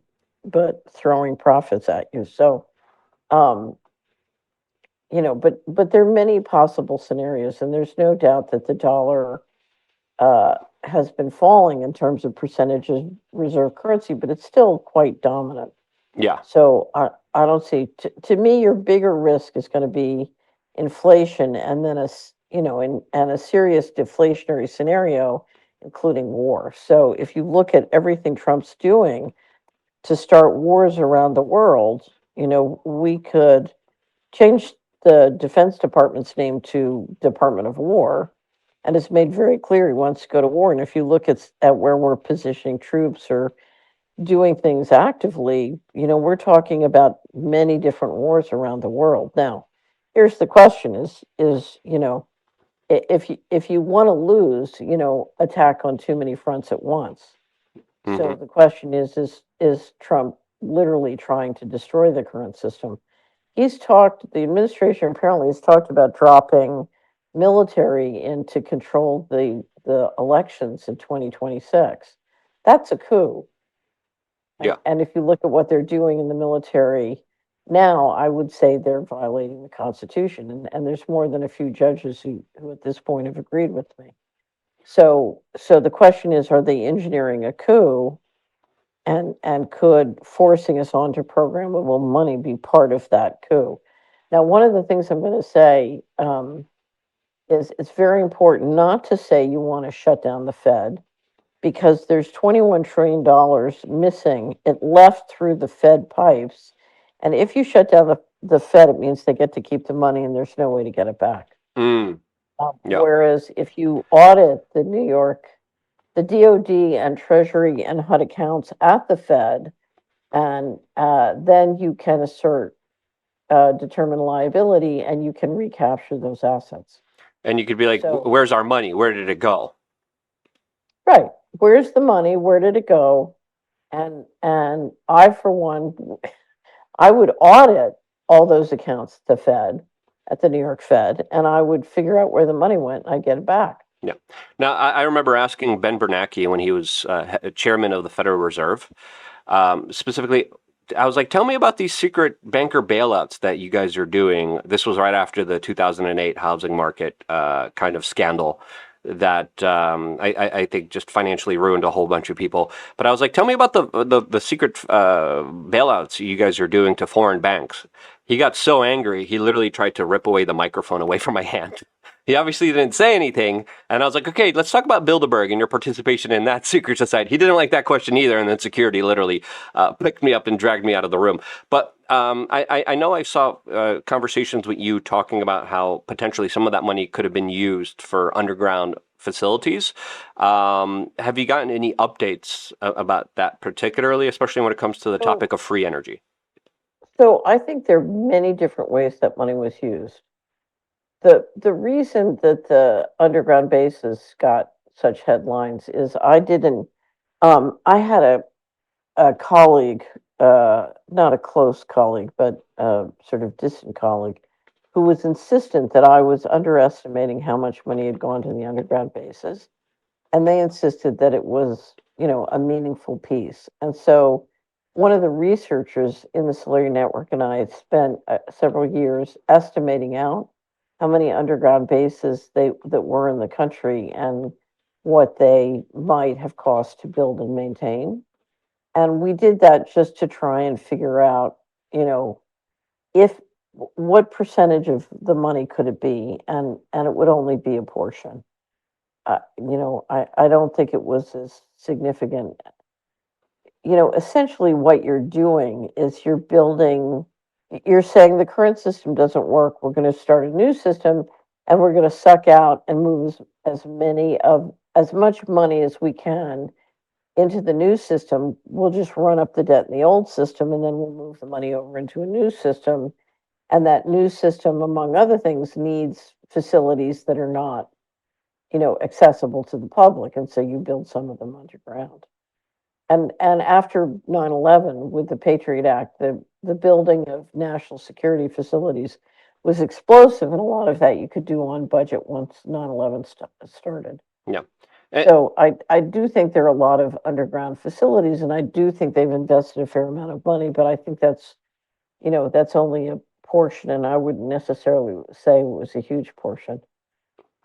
Speaker 2: throwing profits at you. So, but there are many possible scenarios, and there's no doubt that the dollar has been falling in terms of percentage of reserve currency, but it's still quite dominant.
Speaker 1: Yeah.
Speaker 2: So I don't see. To me, your bigger risk is going to be inflation, and then a serious deflationary scenario, including war. So if you look at everything Trump's doing to start wars around the world, we could change the Defense Department's name to Department of War, and it's made very clear he wants to go to war. And if you look at where we're positioning troops or doing things actively, we're talking about many different wars around the world. Now, here's the question: is if you want to lose, attack on too many fronts at once.
Speaker 1: Mm-hmm.
Speaker 2: So the question is Trump literally trying to destroy the current system? The administration apparently has talked about dropping military in to control the elections in 2026. That's a coup.
Speaker 1: Yeah.
Speaker 2: And if you look at what they're doing in the military now, I would say they're violating the Constitution. And there's more than a few judges who at this point have agreed with me. So the question is, are they engineering a coup? And could forcing us onto programmable money be part of that coup? Now, one of the things I'm going to say is it's very important not to say you want to shut down the Fed, because there's $21 trillion missing. It left through the Fed pipes. And if you shut down the Fed, it means they get to keep the money and there's no way to get it back.
Speaker 1: Yeah.
Speaker 2: Whereas if you audit the DOD and Treasury and HUD accounts at the Fed, and then you can assert determined liability and you can recapture those assets.
Speaker 1: And you could be like,
Speaker 2: So,
Speaker 1: where's our money? Where did it go?
Speaker 2: right. Where's the money? Where did it go? And I, for one, I would audit all those accounts at the Fed, at the New York Fed, and I would figure out where the money went and I'd get it back.
Speaker 1: Yeah. Now, I remember asking Ben Bernanke when he was chairman of the Federal Reserve, specifically, I was like, tell me about these secret banker bailouts that you guys are doing. This was right after the 2008 housing market kind of scandal that I think just financially ruined a whole bunch of people. But I was like, tell me about the secret bailouts you guys are doing to foreign banks. He got so angry, he literally tried to rip away the microphone away from my hand. He obviously didn't say anything, and I was like, okay, let's talk about Bilderberg and your participation in that secret society. He didn't like that question either, and then security literally picked me up and dragged me out of the room. But I know I saw conversations with you talking about how potentially some of that money could have been used for underground facilities. Have you gotten any updates about that particularly, especially when it comes to the topic of free energy?
Speaker 2: So I think there are many different ways that money was used. The reason that the underground bases got such headlines is I had a colleague, not a close colleague, but a sort of distant colleague, who was insistent that I was underestimating how much money had gone to the underground bases. And they insisted that it was, a meaningful piece. And so one of the researchers in the Solari Network and I had spent several years estimating out how many underground bases that were in the country and what they might have cost to build and maintain. And we did that just to try and figure out, if what percentage of the money could it be, and it would only be a portion. I don't think it was as significant. Essentially what you're doing is you're saying the current system doesn't work. We're going to start a new system and we're going to suck out and move as much money as we can into the new system. We'll just run up the debt in the old system and then we'll move the money over into a new system. And that new system, among other things, needs facilities that are not, accessible to the public. And so you build some of them underground. And after 9/11, with the Patriot Act, the building of national security facilities was explosive, and a lot of that you could do on budget once 9/11 started.
Speaker 1: Yeah.
Speaker 2: So I do think there are a lot of underground facilities, and I do think they've invested a fair amount of money, but I think that's only a portion, and I wouldn't necessarily say it was a huge portion.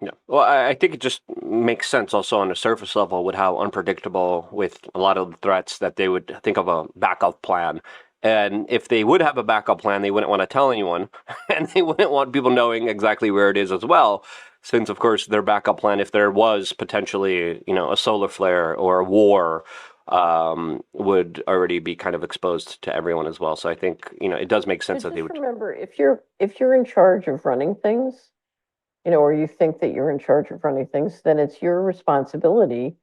Speaker 1: Yeah. Well, I think it just makes sense also on a surface level with how unpredictable with a lot of the threats that they would think of a backup plan. And if they would have a backup plan, they wouldn't want to tell anyone and they wouldn't want people knowing exactly where it is as well. Since, of course, their backup plan, if there was potentially, a solar flare or a war, would already be kind of exposed to everyone as well. So I think, it does make sense that they would.
Speaker 2: Remember, if you're in charge of running things, or you think that you're in charge of running things, then it's your responsibility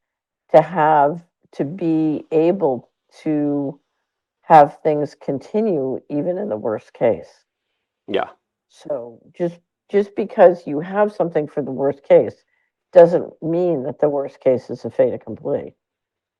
Speaker 2: to be able to have things continue even in the worst case.
Speaker 1: Yeah.
Speaker 2: So just because you have something for the worst case doesn't mean that the worst case is a fait accompli.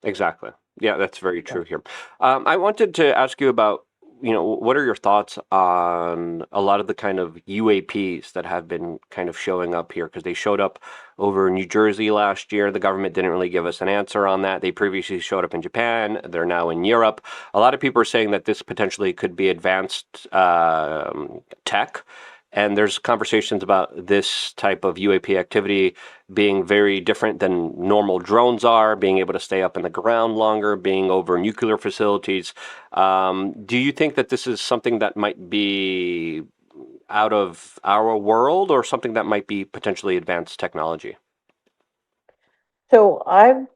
Speaker 1: Exactly. Yeah, that's very true here. I wanted to ask you about what are your thoughts on a lot of the kind of UAPs that have been kind of showing up here? Because they showed up over in New Jersey last year. The government didn't really give us an answer on that. They previously showed up in Japan. They're now in Europe. A lot of people are saying that this potentially could be advanced tech. And there's conversations about this type of UAP activity being very different than normal drones are, being able to stay up in the ground longer, being over nuclear facilities. Do you think that this is something that might be out of our world or something that might be potentially advanced technology?
Speaker 2: So I've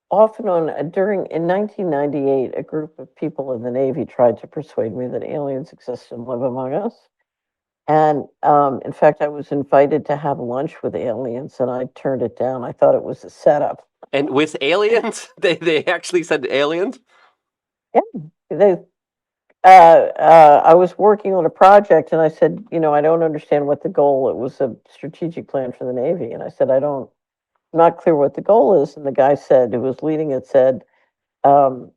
Speaker 2: off and on in 1998, a group of people in the Navy tried to persuade me that aliens exist and live among us. And in fact, I was invited to have lunch with aliens, and I turned it down. I thought it was a setup.
Speaker 1: And with aliens, they actually said aliens.
Speaker 2: Yeah, they. I was working on a project, and I said, I don't understand what the goal. It was a strategic plan for the Navy, and I said, I'm not clear what the goal is. And the guy said, who was leading it, said, um,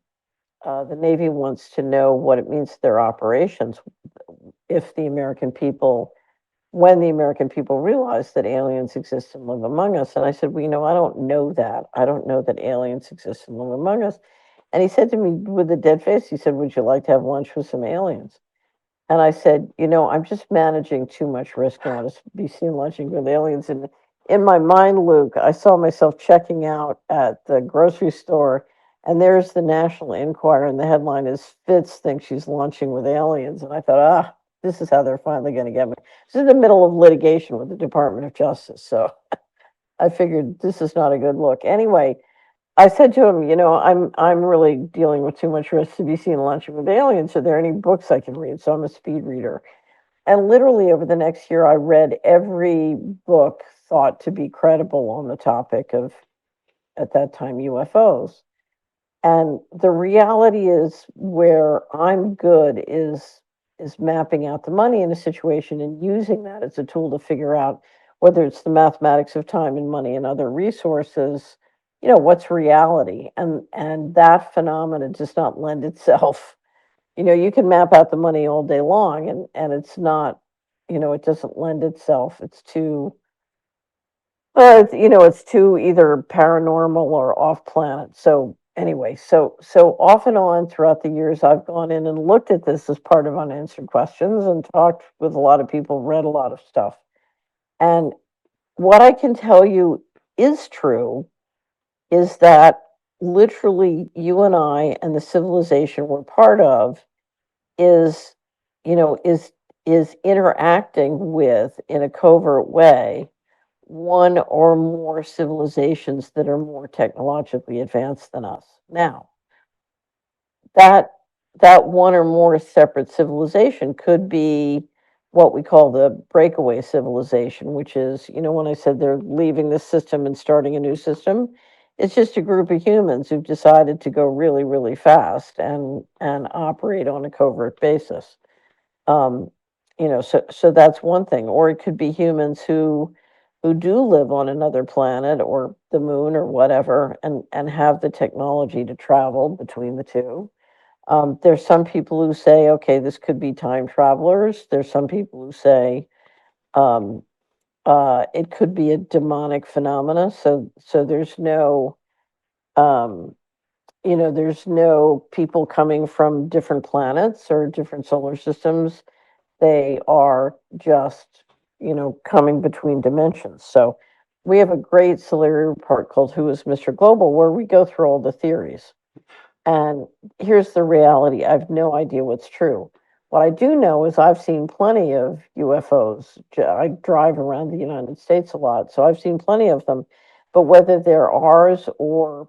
Speaker 2: the Navy wants to know what it means to their operations if the American people when the American people realize that aliens exist and live among us. And I said, well, I don't know that. I don't know that aliens exist and live among us. And he said to me with a dead face, he said, would you like to have lunch with some aliens? And I said, I'm just managing too much risk now to be seen lunching with aliens. And in my mind, Luke, I saw myself checking out at the grocery store, and there's the National Enquirer, and the headline is Fitz thinks she's lunching with aliens. And I thought, this is how they're finally going to get me. This is in the middle of litigation with the Department of Justice. So I figured this is not a good look. Anyway, I said to him, I'm really dealing with too much risk to be seen lunching with aliens. Are there any books I can read? So I'm a speed reader. And literally over the next year, I read every book thought to be credible on the topic of, at that time, UFOs. And the reality is where I'm good is mapping out the money in a situation and using that as a tool to figure out whether it's the mathematics of time and money and other resources, what's reality. And that phenomena does not lend itself. You can map out the money all day long and it's not, it doesn't lend itself. It's too it's too either paranormal or off planet. So anyway, so off and on throughout the years, I've gone in and looked at this as part of unanswered questions and talked with a lot of people, read a lot of stuff. And what I can tell you is true is that literally you and I and the civilization we're part of is, is interacting with in a covert way one or more civilizations that are more technologically advanced than us. Now, that one or more separate civilization could be what we call the breakaway civilization, which is, when I said they're leaving the system and starting a new system, it's just a group of humans who've decided to go really, really fast and operate on a covert basis. So that's one thing. Or it could be humans who do live on another planet or the moon or whatever and have the technology to travel between the two. There's some people who say, okay, this could be time travelers. There's some people who say um, it could be a demonic phenomena. So there's no, um, there's no people coming from different planets or different solar systems. They are just, coming between dimensions. So we have a great Solari report called Who is Mr. Global, where we go through all the theories. And here's the reality. I have no idea what's true. What I do know is I've seen plenty of UFOs. I drive around the United States a lot, so I've seen plenty of them. But whether they're ours or,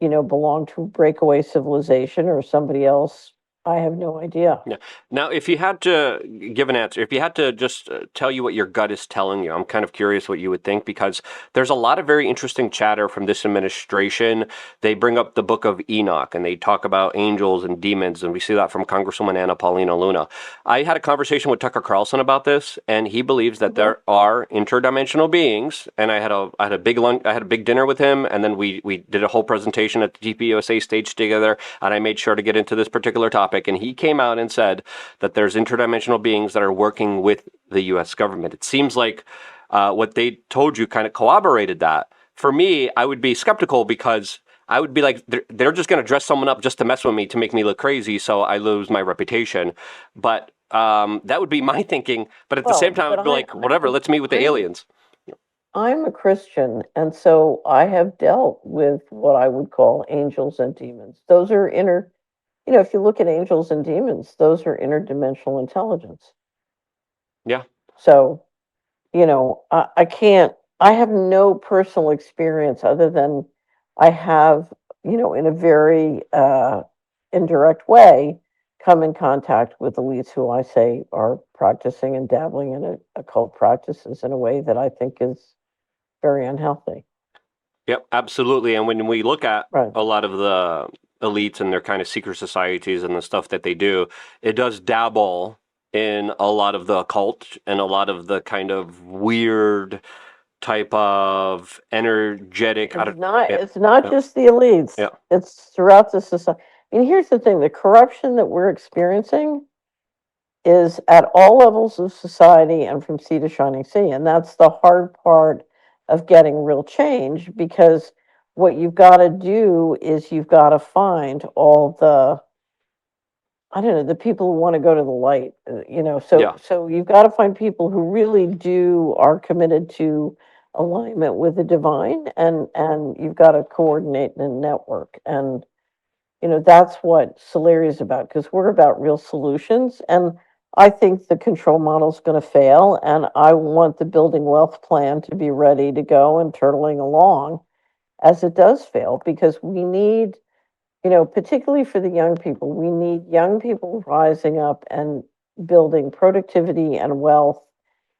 Speaker 2: belong to a breakaway civilization or somebody else, I have no idea.
Speaker 1: Yeah. Now, if you had to give an answer, if you had to just tell you what your gut is telling you, I'm kind of curious what you would think, because there's a lot of very interesting chatter from this administration. They bring up the book of Enoch and they talk about angels and demons, and we see that from Congresswoman Anna Paulina Luna. I had a conversation with Tucker Carlson about this, and he believes that there are interdimensional beings. And I had a big dinner with him, and then we did a whole presentation at the GPUSA stage together, and I made sure to get into this particular topic. topic, and he came out and said that there's interdimensional beings that are working with the U.S. government. It seems like what they told you kind of corroborated that. For me, I would be skeptical because I would be like, they're just going to dress someone up just to mess with me to make me look crazy, so I lose my reputation. But that would be my thinking. But at the same time, I'd be like, whatever, let's meet with the aliens.
Speaker 2: I'm a Christian, and so I have dealt with what I would call angels and demons. Those are if you look at angels and demons, those are interdimensional intelligence.
Speaker 1: Yeah.
Speaker 2: So, I can't, I have no personal experience other than I have, in a very indirect way, come in contact with elites who I say are practicing and dabbling in occult practices in a way that I think is very unhealthy.
Speaker 1: Yep, absolutely. And when we look at
Speaker 2: Right.
Speaker 1: a lot of the elites and their kind of secret societies and the stuff that they do, it does dabble in a lot of the occult and a lot of the kind of weird type of energetic.
Speaker 2: It's not just the elites.
Speaker 1: Yeah.
Speaker 2: It's throughout the society. And here's the thing, the corruption that we're experiencing is at all levels of society and from sea to shining sea. And that's the hard part of getting real change, because what you've got to do is you've got to find all the, I don't know, the people who want to go to the light, so you've got to find people who really are committed to alignment with the divine, and you've got to coordinate in a network. And that's what Solari is about, because we're about real solutions. And I think the control model is going to fail, and I want the building wealth plan to be ready to go and turtling along as it does fail, because we need, particularly for the young people, we need young people rising up and building productivity and wealth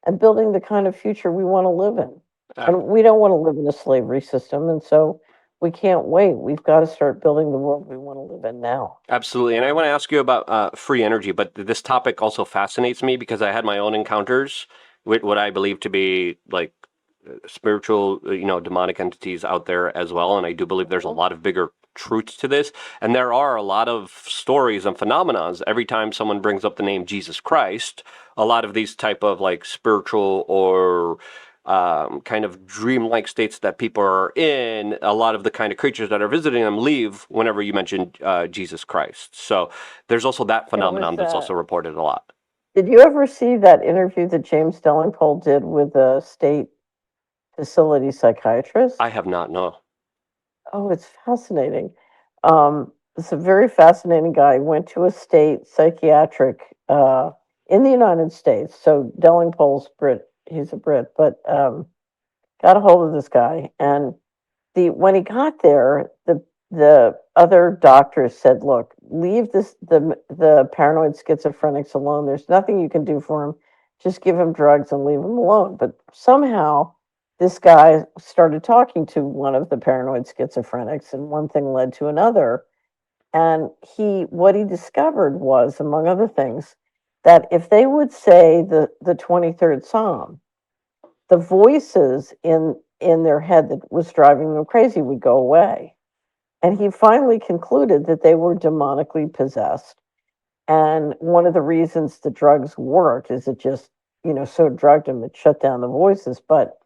Speaker 2: and building the kind of future we want to live in. And we don't want to live in a slavery system. And so we can't wait. We've got to start building the world we want to live in now.
Speaker 1: Absolutely. And I want to ask you about free energy, but this topic also fascinates me because I had my own encounters with what I believe to be like spiritual, demonic entities out there as well. And I do believe there's a lot of bigger truths to this. And there are a lot of stories and phenomenons. Every time someone brings up the name Jesus Christ, a lot of these type of like spiritual or kind of dreamlike states that people are in, a lot of the kind of creatures that are visiting them leave whenever you mention Jesus Christ. So there's also that phenomenon that's also reported a lot.
Speaker 2: Did you ever see that interview that James Delingpole did with a state facility psychiatrist?
Speaker 1: I have not, no.
Speaker 2: Oh, it's fascinating. It's a very fascinating guy. He went to a state psychiatric in the United States. So Delingpole's Brit. He's a Brit, but got a hold of this guy. And when he got there, the other doctors said, "Look, leave the paranoid schizophrenics alone. There's nothing you can do for him. Just give him drugs and leave him alone." But somehow this guy started talking to one of the paranoid schizophrenics, and one thing led to another. And what he discovered was, among other things, that if they would say the 23rd Psalm, the voices in their head that was driving them crazy would go away. And he finally concluded that they were demonically possessed. And one of the reasons the drugs worked is it just, so drugged them, it shut down the voices. But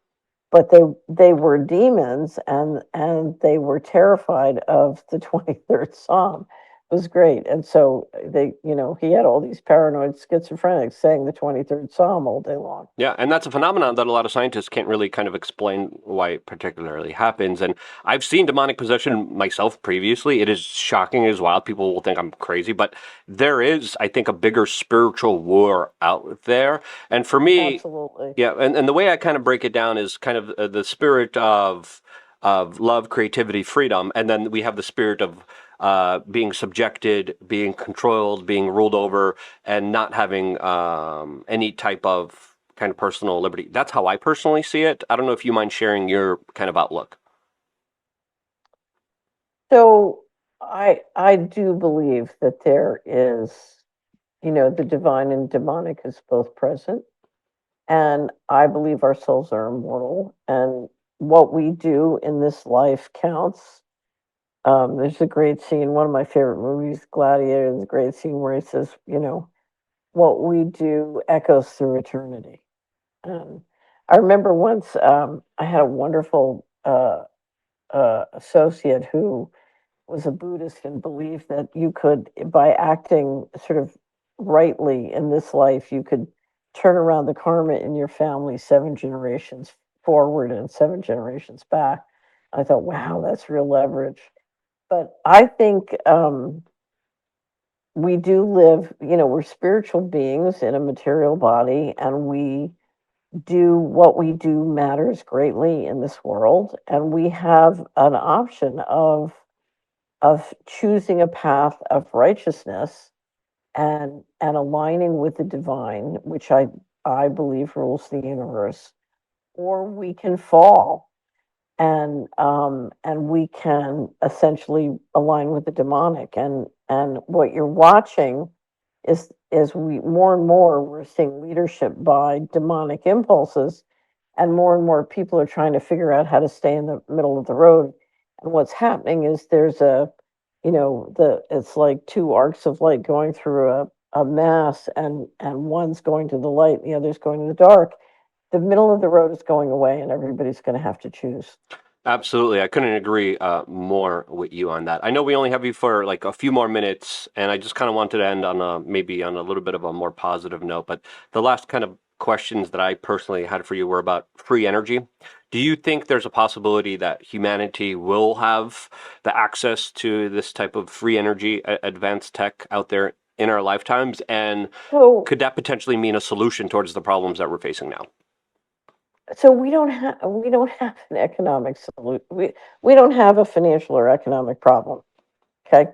Speaker 2: they were demons, and they were terrified of the 23rd Psalm. It was great. And so he had all these paranoid schizophrenics saying the 23rd Psalm all day long.
Speaker 1: Yeah, and that's a phenomenon that a lot of scientists can't really kind of explain why it particularly happens. And I've seen demonic possession myself previously. It is shocking as wild. People will think I'm crazy, but there is, I think, a bigger spiritual war out there. And for me,
Speaker 2: absolutely,
Speaker 1: yeah, and the way I kind of break it down is kind of the spirit of love, creativity, freedom, and then we have the spirit of being subjected, being controlled, being ruled over, and not having any type of kind of personal liberty. That's how I personally see it. I don't know if you mind sharing your kind of outlook.
Speaker 2: So I do believe that there is, the divine and demonic is both present. And I believe our souls are immortal, and what we do in this life counts. There's a great scene, one of my favorite movies, Gladiator, there's a great scene where he says, what we do echoes through eternity. I remember once I had a wonderful associate who was a Buddhist and believed that you could, by acting sort of rightly in this life, you could turn around the karma in your family 7 generations forward and 7 generations back. I thought, wow, that's real leverage. But I think we do live, we're spiritual beings in a material body, and we do what we do matters greatly in this world. And we have an option of choosing a path of righteousness and aligning with the divine, which I believe rules the universe, or we can fall and we can essentially align with the demonic. And what you're watching is we more and more we're seeing leadership by demonic impulses, and more people are trying to figure out how to stay in the middle of the road. And what's happening is there's it's like two arcs of light going through a mass, and one's going to the light, and the other's going to the dark. The middle of the road is going away, and everybody's going to have to choose.
Speaker 1: Absolutely. I couldn't agree more with you on that. I know we only have you for like a few more minutes, and I just kind of wanted to end on maybe on a little bit of a more positive note. But the last kind of questions that I personally had for you were about free energy. Do you think there's a possibility that humanity will have the access to this type of free energy, advanced tech out there in our lifetimes? And
Speaker 2: So
Speaker 1: could that potentially mean a solution towards the problems that we're facing now?
Speaker 2: so we don't have an economic solution. We don't have a financial or economic problem. Okay.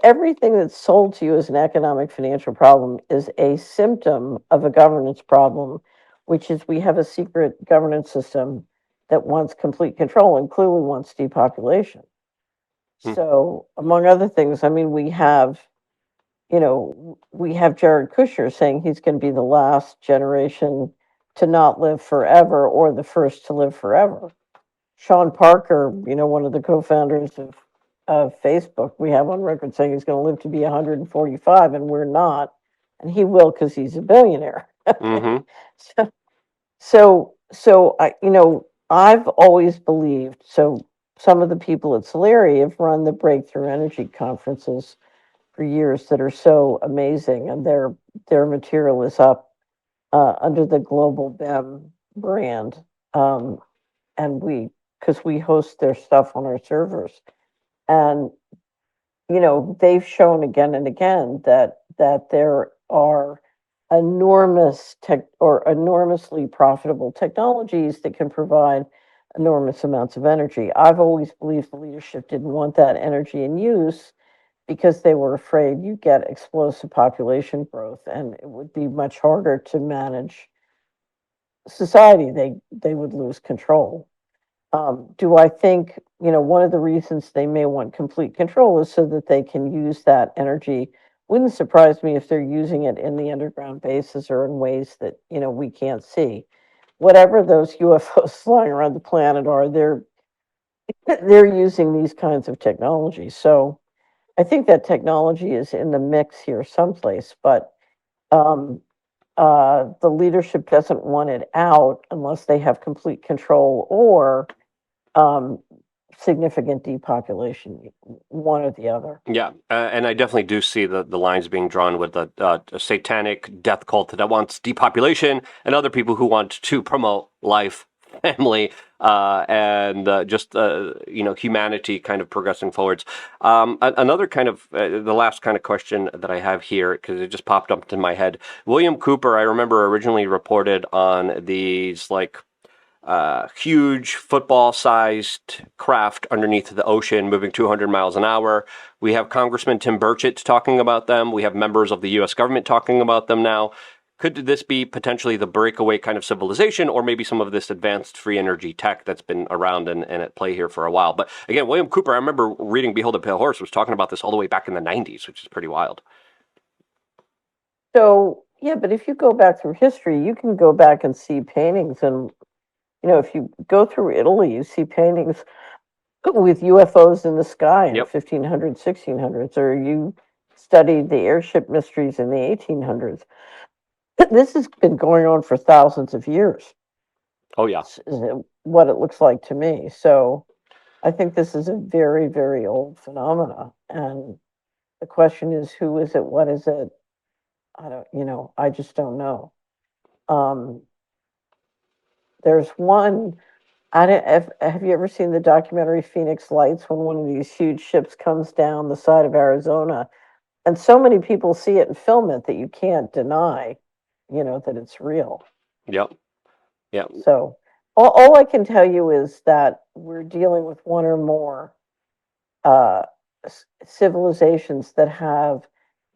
Speaker 2: Everything that's sold to you as an economic financial problem is a symptom of a governance problem, which is we have a secret governance system that wants complete control and clearly wants depopulation.
Speaker 1: Hmm.
Speaker 2: So, among other things, I mean, we have Jared Kushner saying he's going to be the last generation to not live forever or the first to live forever. Sean Parker, one of the co-founders of Facebook, we have on record saying he's going to live to be 145, and we're not, and he will because he's a billionaire.
Speaker 1: Mm-hmm.
Speaker 2: so, I've always believed. So, some of the people at Solari have run the Breakthrough Energy conferences for years that are so amazing, and their material is up under the Global BEM brand, and because we host their stuff on our servers, and they've shown again and again that there are enormous tech or enormously profitable technologies that can provide enormous amounts of energy. I've always believed the leadership didn't want that energy in use because they were afraid you get explosive population growth and it would be much harder to manage society. They would lose control. Do I think, one of the reasons they may want complete control is so that they can use that energy? Wouldn't surprise me if they're using it in the underground bases or in ways that, we can't see. Whatever those UFOs flying around the planet are, they're using these kinds of technologies. So I think that technology is in the mix here someplace, but um, the leadership doesn't want it out unless they have complete control or um, significant depopulation, one or the other.
Speaker 1: Yeah, and I definitely do see the lines being drawn with a satanic death cult that wants depopulation, and other people who want to promote life, family, and just humanity kind of progressing forwards. Another kind of the last kind of question that I have here, because it just popped up in my head. William Cooper, I remember originally reported on these like huge football-sized craft underneath the ocean moving 200 miles an hour. We have Congressman Tim Burchett talking about them. We have members of the U.S. government talking about them now. Could this be potentially the breakaway kind of civilization, or maybe some of this advanced free energy tech that's been around and at play here for a while? But again, William Cooper, I remember reading Behold a Pale Horse, was talking about this all the way back in the 90s, which is pretty wild.
Speaker 2: So, yeah, but if you go back through history, you can go back and see paintings. And, if you go through Italy, you see paintings with UFOs in the sky in
Speaker 1: Yep.
Speaker 2: 1500s, 1600s, or you studied the airship mysteries in the 1800s. This has been going on for thousands of years,
Speaker 1: Oh yeah.
Speaker 2: is what it looks like to me. So I think this is a very, very old phenomena. And the question is, who is it? What is it? I don't, I just don't know. Um, there's one, I don't, have you ever seen the documentary Phoenix Lights, when one of these huge ships comes down the side of Arizona? And so many people see it and film it that you can't deny, that it's real.
Speaker 1: Yep. Yep.
Speaker 2: So all I can tell you is that we're dealing with one or more uh, civilizations that have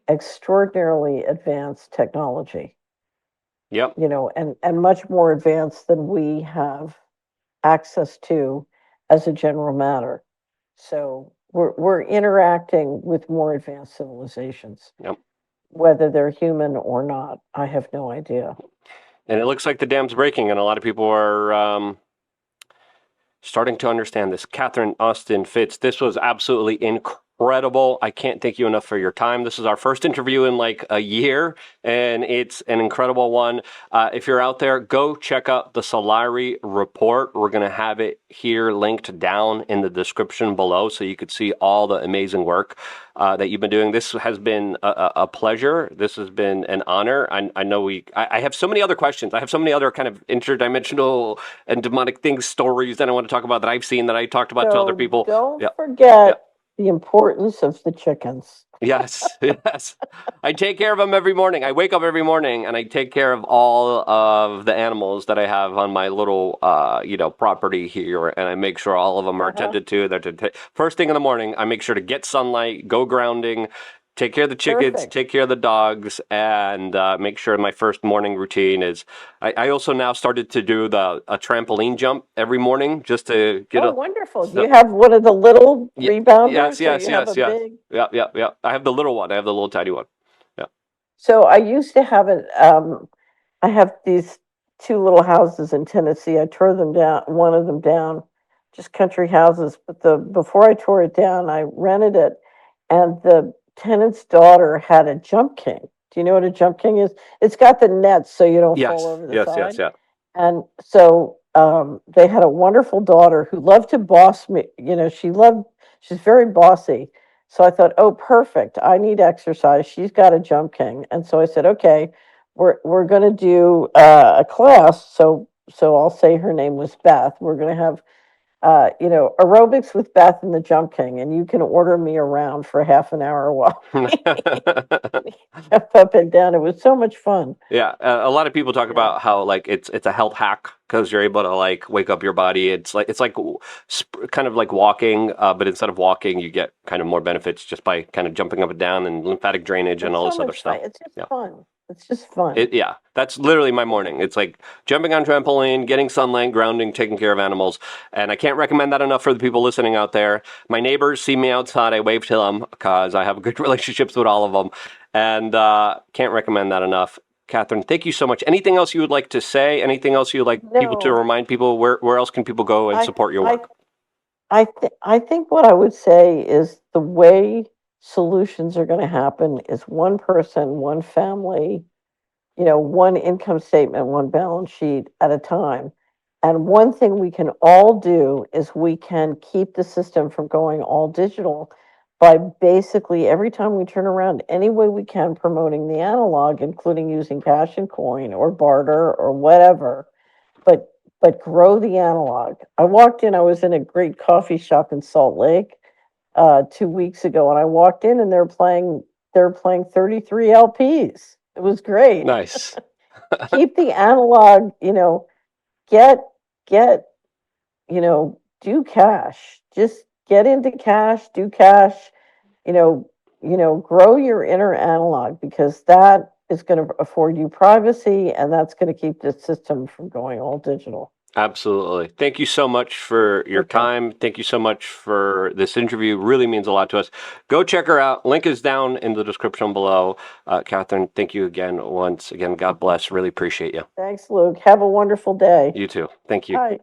Speaker 2: extraordinarily advanced technology,
Speaker 1: Yep.
Speaker 2: and much more advanced than we have access to as a general matter. So we're interacting with more advanced civilizations.
Speaker 1: Yep.
Speaker 2: Whether they're human or not, I have no idea.
Speaker 1: And it looks like the dam's breaking, and a lot of people are starting to understand this. Catherine Austin Fitz, this was absolutely incredible. I can't thank you enough for your time. This is our first interview in like a year, and it's an incredible one. If you're out there, go check out the Solari report. We're going to have it here linked down in the description below so you could see all the amazing work that you've been doing. This has been a pleasure. This has been an honor. I know I have so many other questions. I have so many other kind of interdimensional and demonic things, stories that I want to talk about that I've seen, that I talked about to other people.
Speaker 2: Don't
Speaker 1: Yeah.
Speaker 2: forget the importance of the chickens.
Speaker 1: Yes, yes. I take care of them every morning. I wake up every morning and I take care of all of the animals that I have on my little, property here, and I make sure all of them are attended to. First thing in the morning, I make sure to get sunlight, go grounding, take care of the chickens,
Speaker 2: Perfect.
Speaker 1: take care of the dogs, and make sure my first morning routine is. I also now started to do a trampoline jump every morning just to get
Speaker 2: Wonderful. Do you have one of the little rebounders,
Speaker 1: yes,
Speaker 2: or you have a
Speaker 1: yes.
Speaker 2: big?
Speaker 1: Yeah. I have the little one. I have the little tiny one. Yeah.
Speaker 2: So I used to have it. I have these two little houses in Tennessee. I tore them down, one of them down, just country houses. But before I tore it down, I rented it, and the tenant's daughter had a jump king. Do you know what a jump king is? It's got the nets so you don't fall over the side.
Speaker 1: Yes.
Speaker 2: And so they had a wonderful daughter who loved to boss me. She's very bossy. So I thought, oh, perfect. I need exercise. She's got a jump king. And so I said, okay, we're going to do a class. So I'll say her name was Beth. We're going to have aerobics with Beth and the Jump King, and you can order me around for half an hour while up and down. It was so much fun.
Speaker 1: Yeah, a lot of people talk about how like it's a health hack because you're able to like wake up your body. It's like kind of like walking, but instead of walking, you get kind of more benefits just by kind of jumping up and down, and lymphatic drainage and all this other stuff.
Speaker 2: It's just fun. It's just fun.
Speaker 1: That's literally my morning. It's like jumping on trampoline, getting sunlight, grounding, taking care of animals. And I can't recommend that enough for the people listening out there. My neighbors see me outside. I wave to them because I have good relationships with all of them. And can't recommend that enough. Catherine, thank you so much. Anything else you would like to say? Anything else you'd like people to remind people? Where else can people go and support your work?
Speaker 2: I think what I would say is the way solutions are going to happen is one person, one family, one income statement, one balance sheet at a time. And one thing we can all do is we can keep the system from going all digital by basically every time we turn around, any way we can, promoting the analog, including using cash and coin or barter or whatever, but grow the analog. I walked in, I was in a great coffee shop in Salt Lake 2 weeks ago, and I walked in and they're playing 33 LPs. It was great.
Speaker 1: Nice.
Speaker 2: Keep the analog, get, do cash. Just get into cash, do cash, grow your inner analog, because that is going to afford you privacy, and that's going to keep the system from going all digital.
Speaker 1: Absolutely. Thank you so much for your time. Thank you so much for this interview. Really means a lot to us. Go check her out. Link is down in the description below. Catherine, thank you again. Once again, God bless. Really appreciate you.
Speaker 2: Thanks, Luke. Have a wonderful day.
Speaker 1: You too. Thank you.
Speaker 2: Bye.